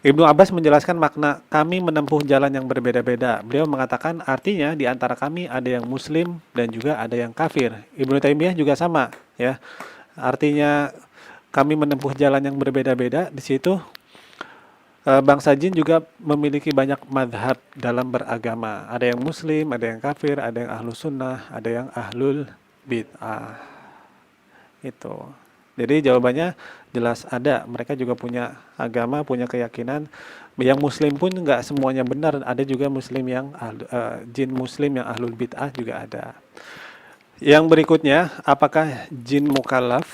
Ibnu Abbas menjelaskan makna kami menempuh jalan yang berbeda-beda. Beliau mengatakan artinya di antara kami ada yang muslim dan juga ada yang kafir. Ibnu Taimiyah juga sama ya. Artinya kami menempuh jalan yang berbeda-beda. Di situ bangsa jin juga memiliki banyak madhab dalam beragama. Ada yang muslim, ada yang kafir, ada yang ahlus sunnah, ada yang ahlul bid'ah. Itu. Jadi jawabannya jelas ada. Mereka juga punya agama, punya keyakinan. Yang muslim pun nggak semuanya benar. Ada juga muslim yang jin muslim yang ahlul bid'ah juga ada. Yang berikutnya, apakah jin mukallaf?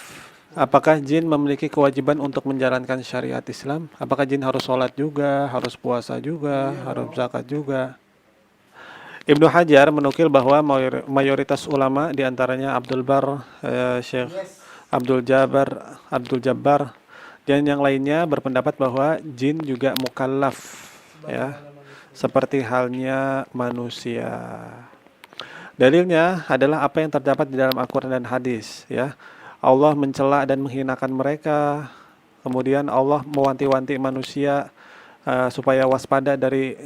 Apakah jin memiliki kewajiban untuk menjalankan syariat Islam? Apakah jin harus sholat juga, harus puasa juga, harus zakat juga? Ibnu Hajar menukil bahwa mayoritas ulama diantaranya Abdul Bar, Syekh Abdul Jabbar dan yang lainnya berpendapat bahwa jin juga mukallaf ya, seperti halnya manusia. Dalilnya adalah apa yang terdapat di dalam Al-Quran dan hadis ya. Allah mencela dan menghinakan mereka. Kemudian Allah mewanti-wanti manusia supaya waspada dari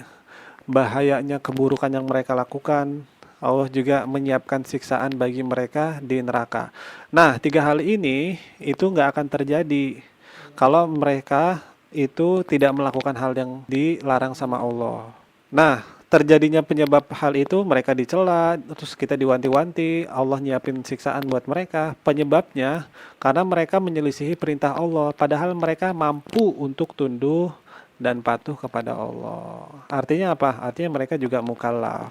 bahayanya keburukan yang mereka lakukan. Allah juga menyiapkan siksaan bagi mereka di neraka. Nah, 3 hal ini itu nggak akan terjadi kalau mereka itu tidak melakukan hal yang dilarang sama Allah. Nah, terjadinya penyebab hal itu mereka dicela, terus kita diwanti-wanti, Allah nyiapin siksaan buat mereka. Penyebabnya karena mereka menyelisihi perintah Allah, padahal mereka mampu untuk tunduk dan patuh kepada Allah. Artinya apa? Artinya mereka juga mukallaf.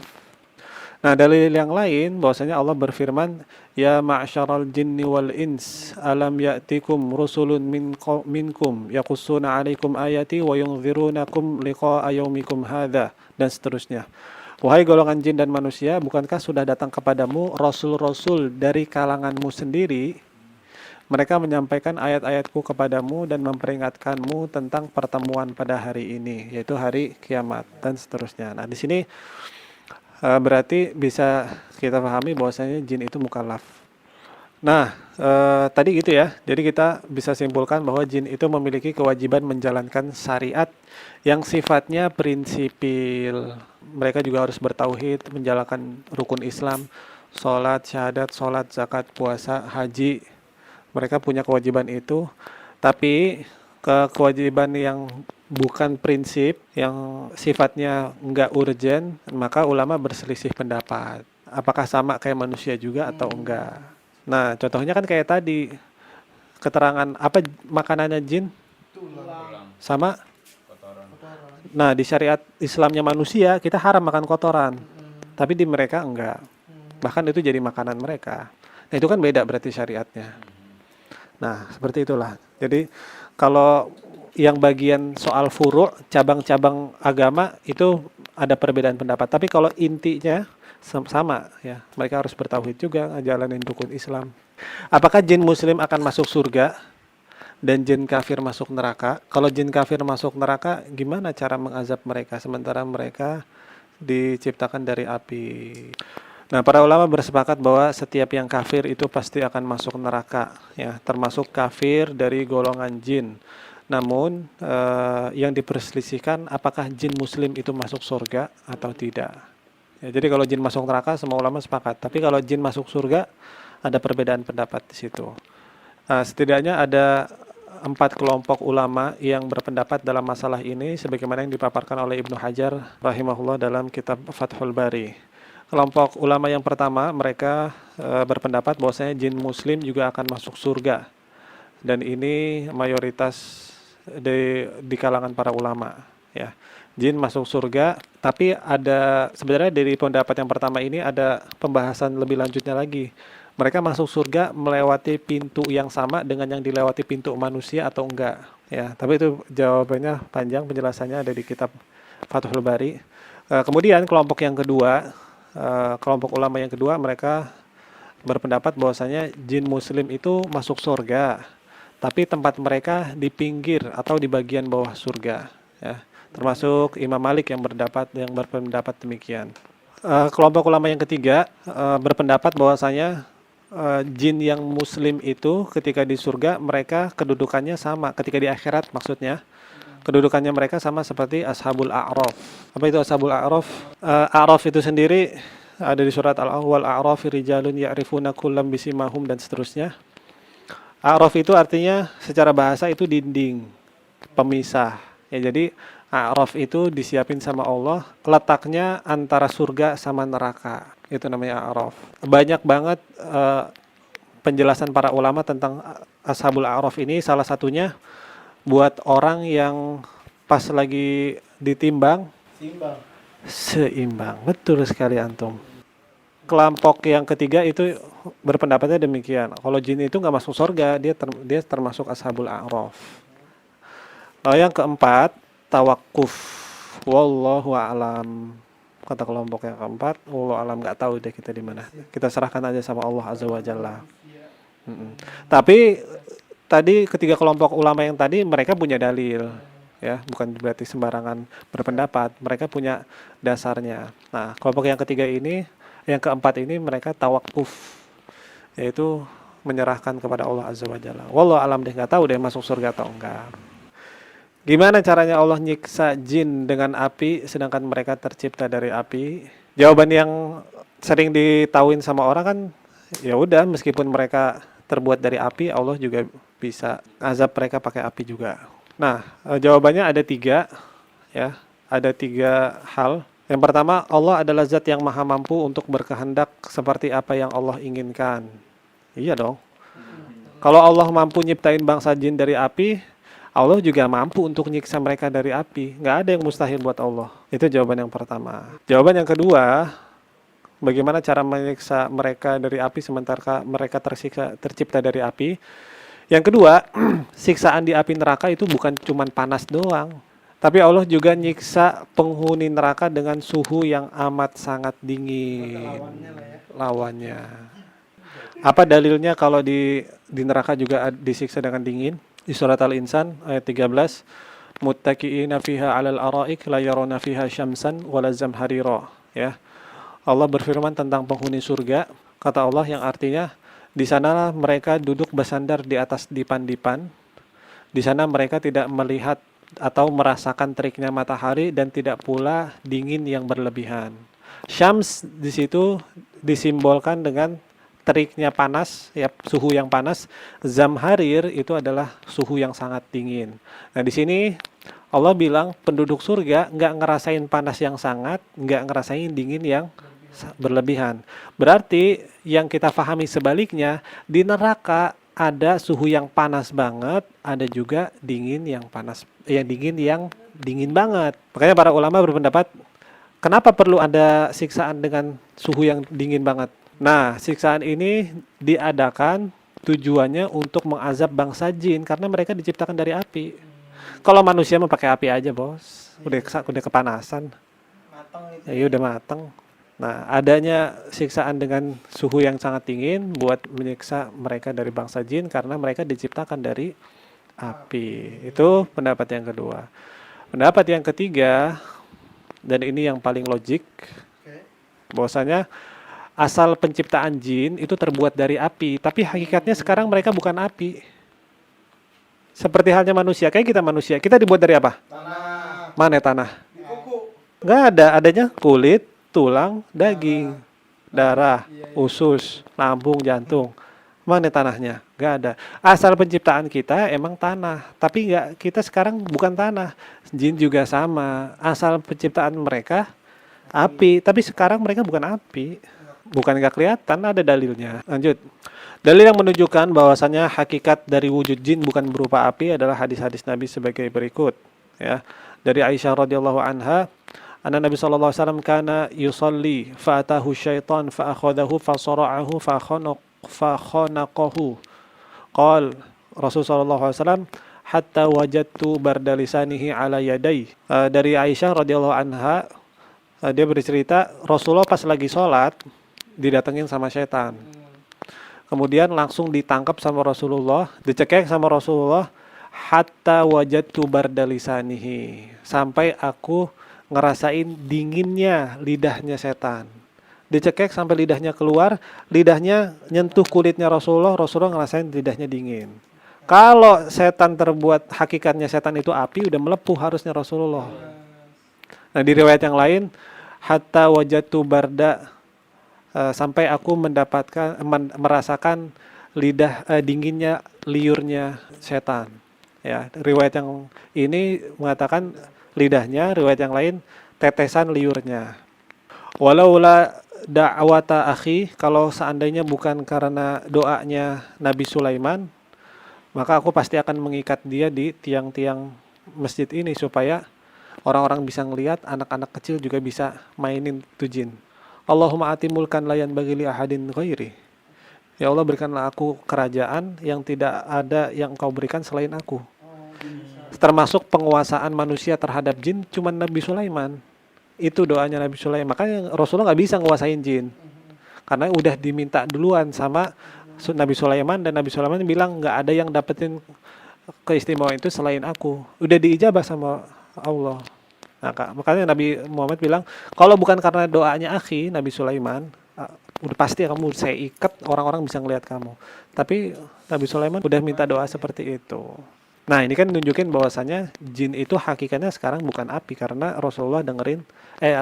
Nah, dalil yang lain bahwasanya Allah berfirman, "Ya ma'syaral jinni wal ins, alam ya'tikum rusulun minkum yaqussuna 'alaikum ayati wa yunzirunakum liqa'a yaumikum hadza," dan seterusnya. Wahai golongan jin dan manusia, bukankah sudah datang kepadamu rasul-rasul dari kalanganmu sendiri? Mereka menyampaikan ayat-ayatku kepadamu dan memperingatkanmu tentang pertemuan pada hari ini, yaitu hari kiamat dan seterusnya. Nah, di sini berarti bisa kita pahami bahwasanya jin itu mukallaf. Nah, tadi gitu ya. Jadi kita bisa simpulkan bahwa jin itu memiliki kewajiban menjalankan syariat yang sifatnya prinsipil. Mereka juga harus bertauhid, menjalankan rukun Islam, sholat, syahadat, sholat, zakat, puasa, haji. Mereka punya kewajiban itu. Tapi kewajiban yang bukan prinsip, yang sifatnya enggak urgent, maka ulama berselisih pendapat. Apakah sama kayak manusia juga atau enggak? Nah, contohnya kan kayak tadi, keterangan apa makanannya jin? Tulang. Sama? Kotoran. Nah, di syariat Islamnya manusia, kita haram makan kotoran. Tapi di mereka enggak. Bahkan itu jadi makanan mereka. Nah, itu kan beda berarti syariatnya. Nah, seperti itulah. Jadi, kalau yang bagian soal furu', cabang-cabang agama itu ada perbedaan pendapat. Tapi kalau intinya sama ya, mereka harus bertauhid juga, ngejalanin rukun Islam. Apakah jin muslim akan masuk surga dan jin kafir masuk neraka? Kalau jin kafir masuk neraka, gimana cara mengazab mereka sementara mereka diciptakan dari api? Nah, para ulama bersepakat bahwa setiap yang kafir itu pasti akan masuk neraka ya, termasuk kafir dari golongan jin. Namun yang diperselisihkan apakah jin muslim itu masuk surga atau tidak. Ya, jadi kalau jin masuk neraka semua ulama sepakat. Tapi kalau jin masuk surga ada perbedaan pendapat di situ. Setidaknya ada 4 kelompok ulama yang berpendapat dalam masalah ini sebagaimana yang dipaparkan oleh Ibnu Hajar rahimahullah dalam kitab Fathul Bari. Kelompok ulama yang pertama mereka berpendapat bahwasanya jin muslim juga akan masuk surga. Dan ini mayoritas di kalangan para ulama ya. Jin masuk surga, tapi ada sebenarnya dari pendapat yang pertama ini ada pembahasan lebih lanjutnya lagi. Mereka masuk surga melewati pintu yang sama dengan yang dilewati pintu manusia atau enggak ya. Tapi itu jawabannya panjang, penjelasannya ada di kitab Fathul Bari. Kemudian kelompok yang kedua, kelompok ulama yang kedua mereka berpendapat bahwasanya jin muslim itu masuk surga, tapi tempat mereka di pinggir atau di bagian bawah surga ya. Termasuk Imam Malik yang berpendapat demikian. Kelompok ulama yang ketiga berpendapat bahwasanya jin yang muslim itu ketika di surga mereka kedudukannya sama, ketika di akhirat maksudnya kedudukannya mereka sama seperti Ashabul A'raf. Apa itu Ashabul A'raf? A'raf itu sendiri ada di surat Al-Awwal, A'rafi rijalun ya'rifuna kullam bisimahum dan seterusnya. A'raf itu artinya secara bahasa itu dinding pemisah. Ya, jadi A'raf itu disiapin sama Allah, letaknya antara surga sama neraka. Itu namanya A'raf. Banyak banget penjelasan para ulama tentang Ashabul A'raf ini, salah satunya buat orang yang pas lagi ditimbang seimbang. Betul sekali antum. Kelompok yang ketiga itu berpendapatnya demikian. Kalau jin itu nggak masuk surga, dia termasuk Ashabul A'raf. Yang keempat, tawakuf. Wallahu a'lam. Kata kelompok yang keempat, wallahu a'lam, nggak tahu deh kita di mana. Kita serahkan aja sama Allah Azza wa Jalla. Tapi tadi ketiga kelompok ulama yang tadi mereka punya dalil. Ya, bukan berarti sembarangan berpendapat, mereka punya dasarnya. Nah, kelompok yang ketiga ini, yang keempat ini mereka tawakuf, yaitu menyerahkan kepada Allah Azza wa Jalla. Wallahu alam deh, nggak tahu deh masuk surga atau enggak. Gimana caranya Allah nyiksa jin dengan api sedangkan mereka tercipta dari api? Jawaban yang sering ditauin sama orang kan, ya udah meskipun mereka terbuat dari api, Allah juga bisa azab mereka pakai api juga. Nah, jawabannya ada 3, ya. Ada 3 hal. Yang pertama, Allah adalah zat yang maha mampu untuk berkehendak seperti apa yang Allah inginkan. Iya dong. Kalau Allah mampu nyiptain bangsa jin dari api, Allah juga mampu untuk nyiksa mereka dari api. Nggak ada yang mustahil buat Allah. Itu jawaban yang pertama. Jawaban yang kedua, bagaimana cara menyiksa mereka dari api sementara mereka tercipta dari api? Yang kedua, siksaan di api neraka itu bukan cuma panas doang. Tapi Allah juga nyiksa penghuni neraka dengan suhu yang amat sangat dingin. Lawannya lah ya. Lawannya. Apa dalilnya kalau di neraka juga disiksa dengan dingin? Di surat Al-Insan ayat 13, muttaqiina fiha 'alal araik la yarawna fiha syamsan wala zamharira, ya. Allah berfirman tentang penghuni surga, kata Allah yang artinya di sanalah mereka duduk bersandar di atas dipan-dipan. Di sana mereka tidak melihat atau merasakan teriknya matahari dan tidak pula dingin yang berlebihan. Syams di situ disimbolkan dengan teriknya panas, ya, suhu yang panas. Zamharir itu adalah suhu yang sangat dingin. Nah, di sini Allah bilang penduduk surga nggak ngerasain panas yang sangat, nggak ngerasain dingin yang berlebihan. Berarti yang kita pahami sebaliknya, di neraka ada suhu yang panas banget, ada juga dingin yang panas, dingin banget. Makanya para ulama berpendapat, kenapa perlu ada siksaan dengan suhu yang dingin banget? Nah, siksaan ini diadakan tujuannya untuk mengazab bangsa jin karena mereka diciptakan dari api. Kalau manusia mah pakai api aja, Bos. Udah kepanasan. Matang gitu. Ya udah mateng. Nah, adanya siksaan dengan suhu yang sangat dingin buat menyiksa mereka dari bangsa jin karena mereka diciptakan dari api. Itu pendapat yang kedua. Pendapat yang ketiga, dan ini yang paling logik, bahwasanya asal penciptaan jin itu terbuat dari api, tapi hakikatnya sekarang mereka bukan api. Seperti halnya manusia, kayak kita manusia, kita dibuat dari apa? Tanah. Mana tanah? Di kuku. Nggak ada, adanya kulit, tulang, daging, darah, usus, lambung, jantung. Mana tanahnya? Nggak ada. Asal penciptaan kita emang tanah, tapi nggak, kita sekarang bukan tanah. Jin juga sama. Asal penciptaan mereka api, tapi sekarang mereka bukan api. Bukan nggak kelihatan, ada dalilnya. Lanjut. Dalil yang menunjukkan bahwasannya hakikat dari wujud jin bukan berupa api adalah hadis-hadis Nabi sebagai berikut. Ya, dari Aisyah radhiyallahu anha, anna Nabi sallallahu alaihi wasallam kana yusalli fa'atahu syaitan fa'akhadahu fasara'ahu fakhanaqahu. Qal Rasul sallallahu alaihi wasallam hatta wajadtu bardalisanihi ala yadai. Dari Aisyah radhiyallahu anha, dia bercerita Rasulullah pas lagi sholat didatengin sama setan. Kemudian langsung ditangkap sama Rasulullah, dicekek sama Rasulullah, hatta wajadtu bardalisanihi, sampai aku ngerasain dinginnya lidahnya setan. Dicekek sampai lidahnya keluar, lidahnya nyentuh kulitnya Rasulullah, Rasulullah ngerasain lidahnya dingin. Kalau setan terbuat, hakikatnya setan itu api, udah melepuh harusnya Rasulullah. Nah, di riwayat yang lain, hatta wajadtu barda, sampai aku merasakan lidah dinginnya liurnya setan. Ya, riwayat yang ini mengatakan lidahnya, riwayat yang lain tetesan liurnya. Walaula da'wata akhi, kalau seandainya bukan karena doanya Nabi Sulaiman, maka aku pasti akan mengikat dia di tiang-tiang masjid ini supaya orang-orang bisa ngelihat, anak-anak kecil juga bisa mainin tu jin. Allahumma ati mulkan la yanbaghi li ahadin ghairi. Ya Allah, berikanlah aku kerajaan yang tidak ada yang Engkau berikan selain aku. Termasuk penguasaan manusia terhadap jin cuma Nabi Sulaiman. Itu doanya Nabi Sulaiman. Makanya Rasulullah nggak bisa nguasain jin. Karena udah diminta duluan sama Nabi Sulaiman, dan Nabi Sulaiman bilang nggak ada yang dapetin keistimewaan itu selain aku. Udah diijabah sama Allah. Nah, makanya Nabi Muhammad bilang, kalau bukan karena doanya akhi Nabi Sulaiman, udah pasti kamu saya ikat, orang-orang bisa ngelihat kamu. Tapi Nabi Sulaiman udah minta doa seperti itu. Nah, ini kan nunjukin bahwasanya jin itu hakikatnya sekarang bukan api karena Rasulullah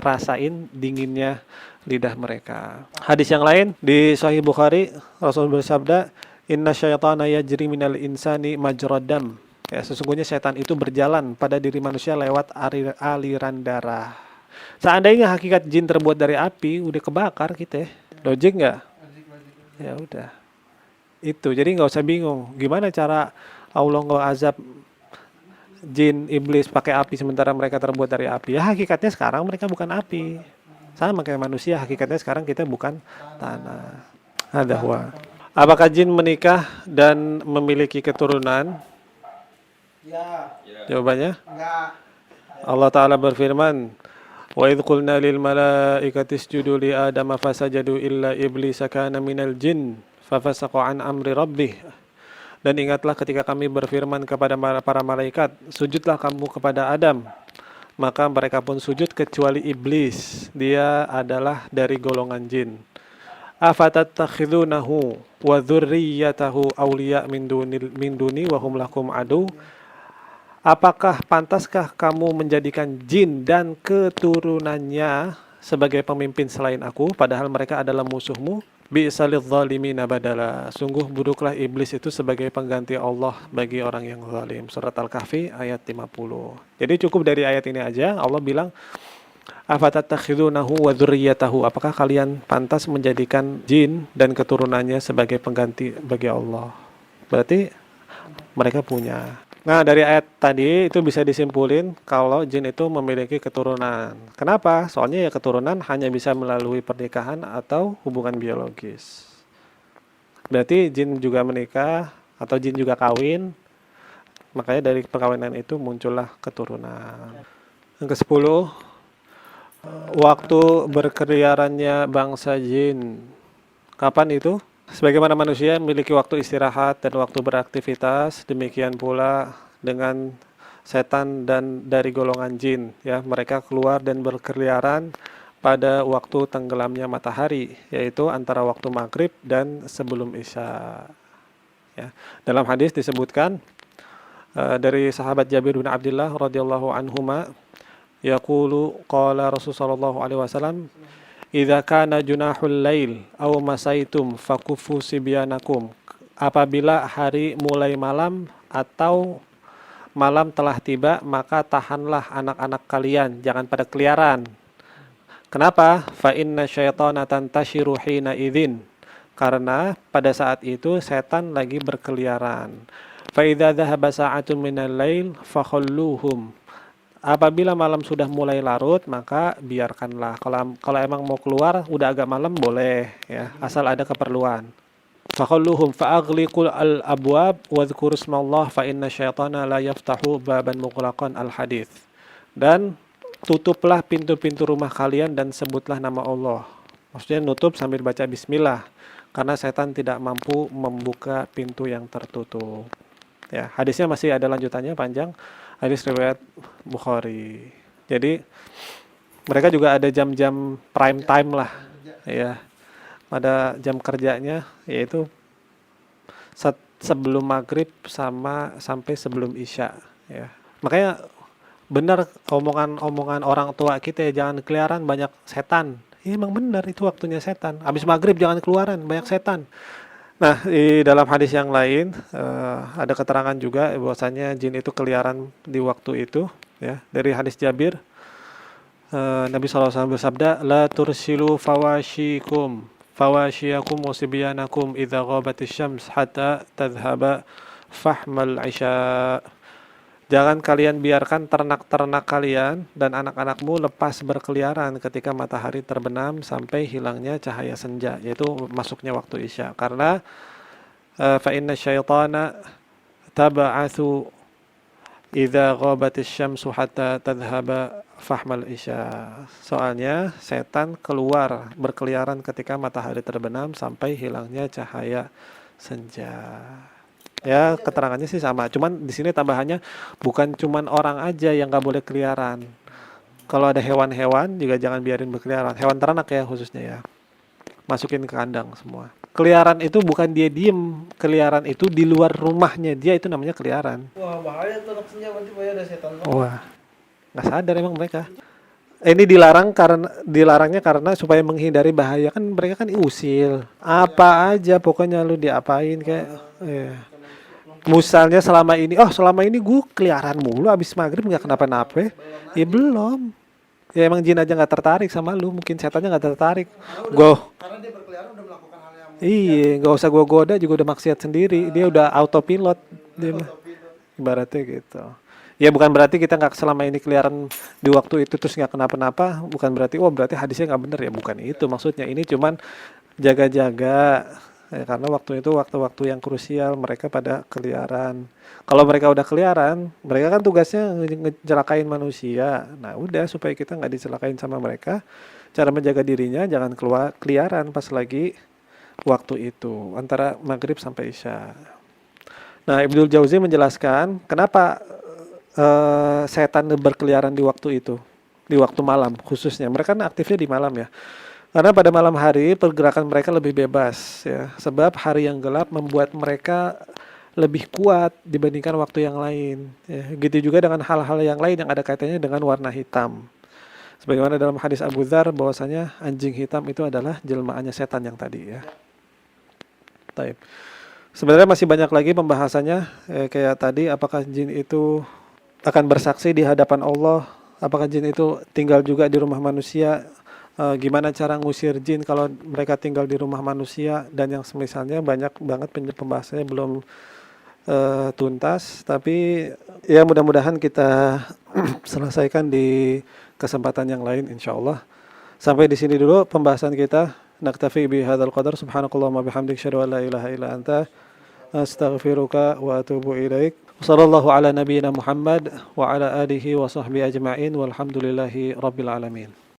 rasain dinginnya lidah mereka. Hadis yang lain di Sahih Bukhari, Rasul bersabda, "Inna syaitana yajri minal insani majrad dam." Ya, sesungguhnya setan itu berjalan pada diri manusia lewat aliran darah. Seandainya hakikat jin terbuat dari api, udah kebakar kita. Logik nggak? Ya udah. Itu, jadi nggak usah bingung. Gimana cara Allah azab jin iblis pakai api sementara mereka terbuat dari api? Ya hakikatnya sekarang mereka bukan api. Sama kayak manusia, hakikatnya sekarang kita bukan tanah. Ada huwa. Apakah jin menikah dan memiliki keturunan? Ya, Jawabannya, enggak. Allah Ta'ala berfirman, "Wa idh qulna lil malaikati isjudu li Adama fasajadu illa iblisa kana minal jin fafasaqa an amri rabbih." Dan ingatlah ketika kami berfirman kepada para malaikat, sujudlah kamu kepada Adam. Maka mereka pun sujud kecuali iblis. Dia adalah dari golongan jin. Afatattakhidunahu wa dzurriyyatahu awliya min duni wa hum lakum adu. Apakah pantaskah kamu menjadikan jin dan keturunannya sebagai pemimpin selain aku, padahal mereka adalah musuhmu? Bi'salidz zalimina badala. Sungguh buruklah iblis itu sebagai pengganti Allah bagi orang yang zalim. Surat Al-Kahfi ayat 50. Jadi cukup dari ayat ini aja. Allah bilang, afatattakhidunahu wa dzurriyyatahu. Apakah kalian pantas menjadikan jin dan keturunannya sebagai pengganti bagi Allah? Berarti mereka punya. Nah, dari ayat tadi itu bisa disimpulin kalau jin itu memiliki keturunan. Kenapa? Soalnya ya keturunan hanya bisa melalui pernikahan atau hubungan biologis. Berarti jin juga menikah atau jin juga kawin. Makanya dari perkawinan itu muncullah keturunan. Yang ke-10, waktu berkeliarannya bangsa jin. Kapan itu? Sebagaimana manusia memiliki waktu istirahat dan waktu beraktivitas, demikian pula dengan setan dan dari golongan jin. Ya, mereka keluar dan berkeliaran pada waktu tenggelamnya matahari, yaitu antara waktu maghrib dan sebelum isya. Ya. Dalam hadis disebutkan dari sahabat Jabir bin Abdullah radhiyallahu anhuma, yaqulu qala Rasulullah sallallahu alaihi wasallam, idza kana junahul lail aw masaitum fakuffu sibyanakum. Apabila hari mulai malam atau malam telah tiba, maka tahanlah anak-anak kalian, jangan pada keliaran. Kenapa? Fa inna syaitana tantashiru hina idzin. Karena pada saat itu setan lagi berkeliaran. Fa idza dhahaba sa'atun minal lail fakhalluhum. Apabila malam sudah mulai larut, maka biarkanlah. Kalau emang mau keluar, udah agak malam boleh, ya, asal ada keperluan. Fakhalluhum fa'aghliqul al-abwab wadhkuru ismallah fa inna syaitana la yaftahu baban mughlaqan al-hadits. Dan tutuplah pintu-pintu rumah kalian dan sebutlah nama Allah. Maksudnya nutup sambil baca bismillah, karena setan tidak mampu membuka pintu yang tertutup. Ya, hadisnya masih ada lanjutannya panjang. Hadis riwayat Bukhari. Jadi mereka juga ada jam-jam prime time lah, ya. Pada jam kerjanya yaitu sebelum maghrib sampai sebelum isya, ya. Makanya benar omongan orang tua kita, ya, jangan keliaran banyak setan. Ya, emang benar itu waktunya setan. Habis maghrib jangan keluaran banyak setan. Nah, di dalam hadis yang lain ada keterangan juga bahwasanya jin itu keliaran di waktu itu, ya. Dari hadis Jabir, Nabi SAW bersabda, la tursilu fawashiyakum musibyanakum idza ghabatis syams hatta tadhhaba fahmal isya. Jangan kalian biarkan ternak-ternak kalian dan anak-anakmu lepas berkeliaran ketika matahari terbenam sampai hilangnya cahaya senja, yaitu masuknya waktu isya. Karena fa inna syaitana tab'atsu idza ghabatis syamsu hatta tadhhaba fahmal isya. Soalnya setan keluar berkeliaran ketika matahari terbenam sampai hilangnya cahaya senja. Ya, keterangannya sih sama. Cuman di sini tambahannya bukan cuman orang aja yang nggak boleh keliaran. Kalau ada hewan-hewan juga jangan biarin berkeliaran. Hewan ternak ya khususnya, ya. masukin ke kandang semua. Keliaran itu bukan dia diem, keliaran itu di luar rumahnya dia, itu namanya keliaran. Wah, bahaya tuh anak senja, berarti bahaya ada setan. Wah, nggak sadar emang mereka. Ini dilarangnya karena supaya menghindari bahaya, kan mereka kan usil. Apa aja pokoknya lu diapain kayak misalnya selama ini gue keliaran mulu abis maghrib nggak kenapa-napa. Ya belum. Ya emang jin aja nggak tertarik sama lu, mungkin setannya nggak tertarik. Karena dia berkeliaran udah melakukan hal yang Iya, nggak usah gue goda juga udah maksiat sendiri. Dia udah autopilot dia mah. Ibaratnya gitu. Ya bukan berarti kita nggak selama ini keliaran di waktu itu terus nggak kenapa-napa. Bukan berarti berarti hadisnya nggak bener, ya bukan itu maksudnya. Ini cuman jaga-jaga. Ya, karena waktu itu waktu-waktu yang krusial mereka pada keliaran. Kalau mereka udah keliaran, mereka kan tugasnya ngecelakain manusia. Nah udah, supaya kita nggak dicelakain sama mereka, cara menjaga dirinya jangan keluar keliaran pas lagi waktu itu antara maghrib sampai isya. Nah Ibnul Jauzi menjelaskan kenapa setan berkeliaran di waktu itu, di waktu malam khususnya. Mereka kan aktifnya di malam ya. Karena pada malam hari pergerakan mereka lebih bebas ya. Sebab hari yang gelap membuat mereka lebih kuat dibandingkan waktu yang lain. Ya. Gitu juga dengan hal-hal yang lain yang ada kaitannya dengan warna hitam. Sebagaimana dalam hadis Abu Dzar bahwasanya anjing hitam itu adalah jelmaannya setan yang tadi ya. Taib. Sebenarnya masih banyak lagi pembahasannya kayak tadi, apakah jin itu akan bersaksi di hadapan Allah, apakah jin itu tinggal juga di rumah manusia, gimana cara ngusir jin kalau mereka tinggal di rumah manusia, dan yang semisalnya. Banyak banget pembahasannya belum tuntas, tapi ya mudah-mudahan kita selesaikan di kesempatan yang lain insyaallah. Sampai di sini dulu pembahasan kita. Naktafi bi hadzal qadar, subhanakallahumma bihamdik, asyhadu an la ilaha illa anta, astaghfiruka wa atubu ilaik. Wassallallahu ala nabiyyina Muhammad wa ala alihi wa sahbihi ajma'in walhamdulillahi rabbil alamin.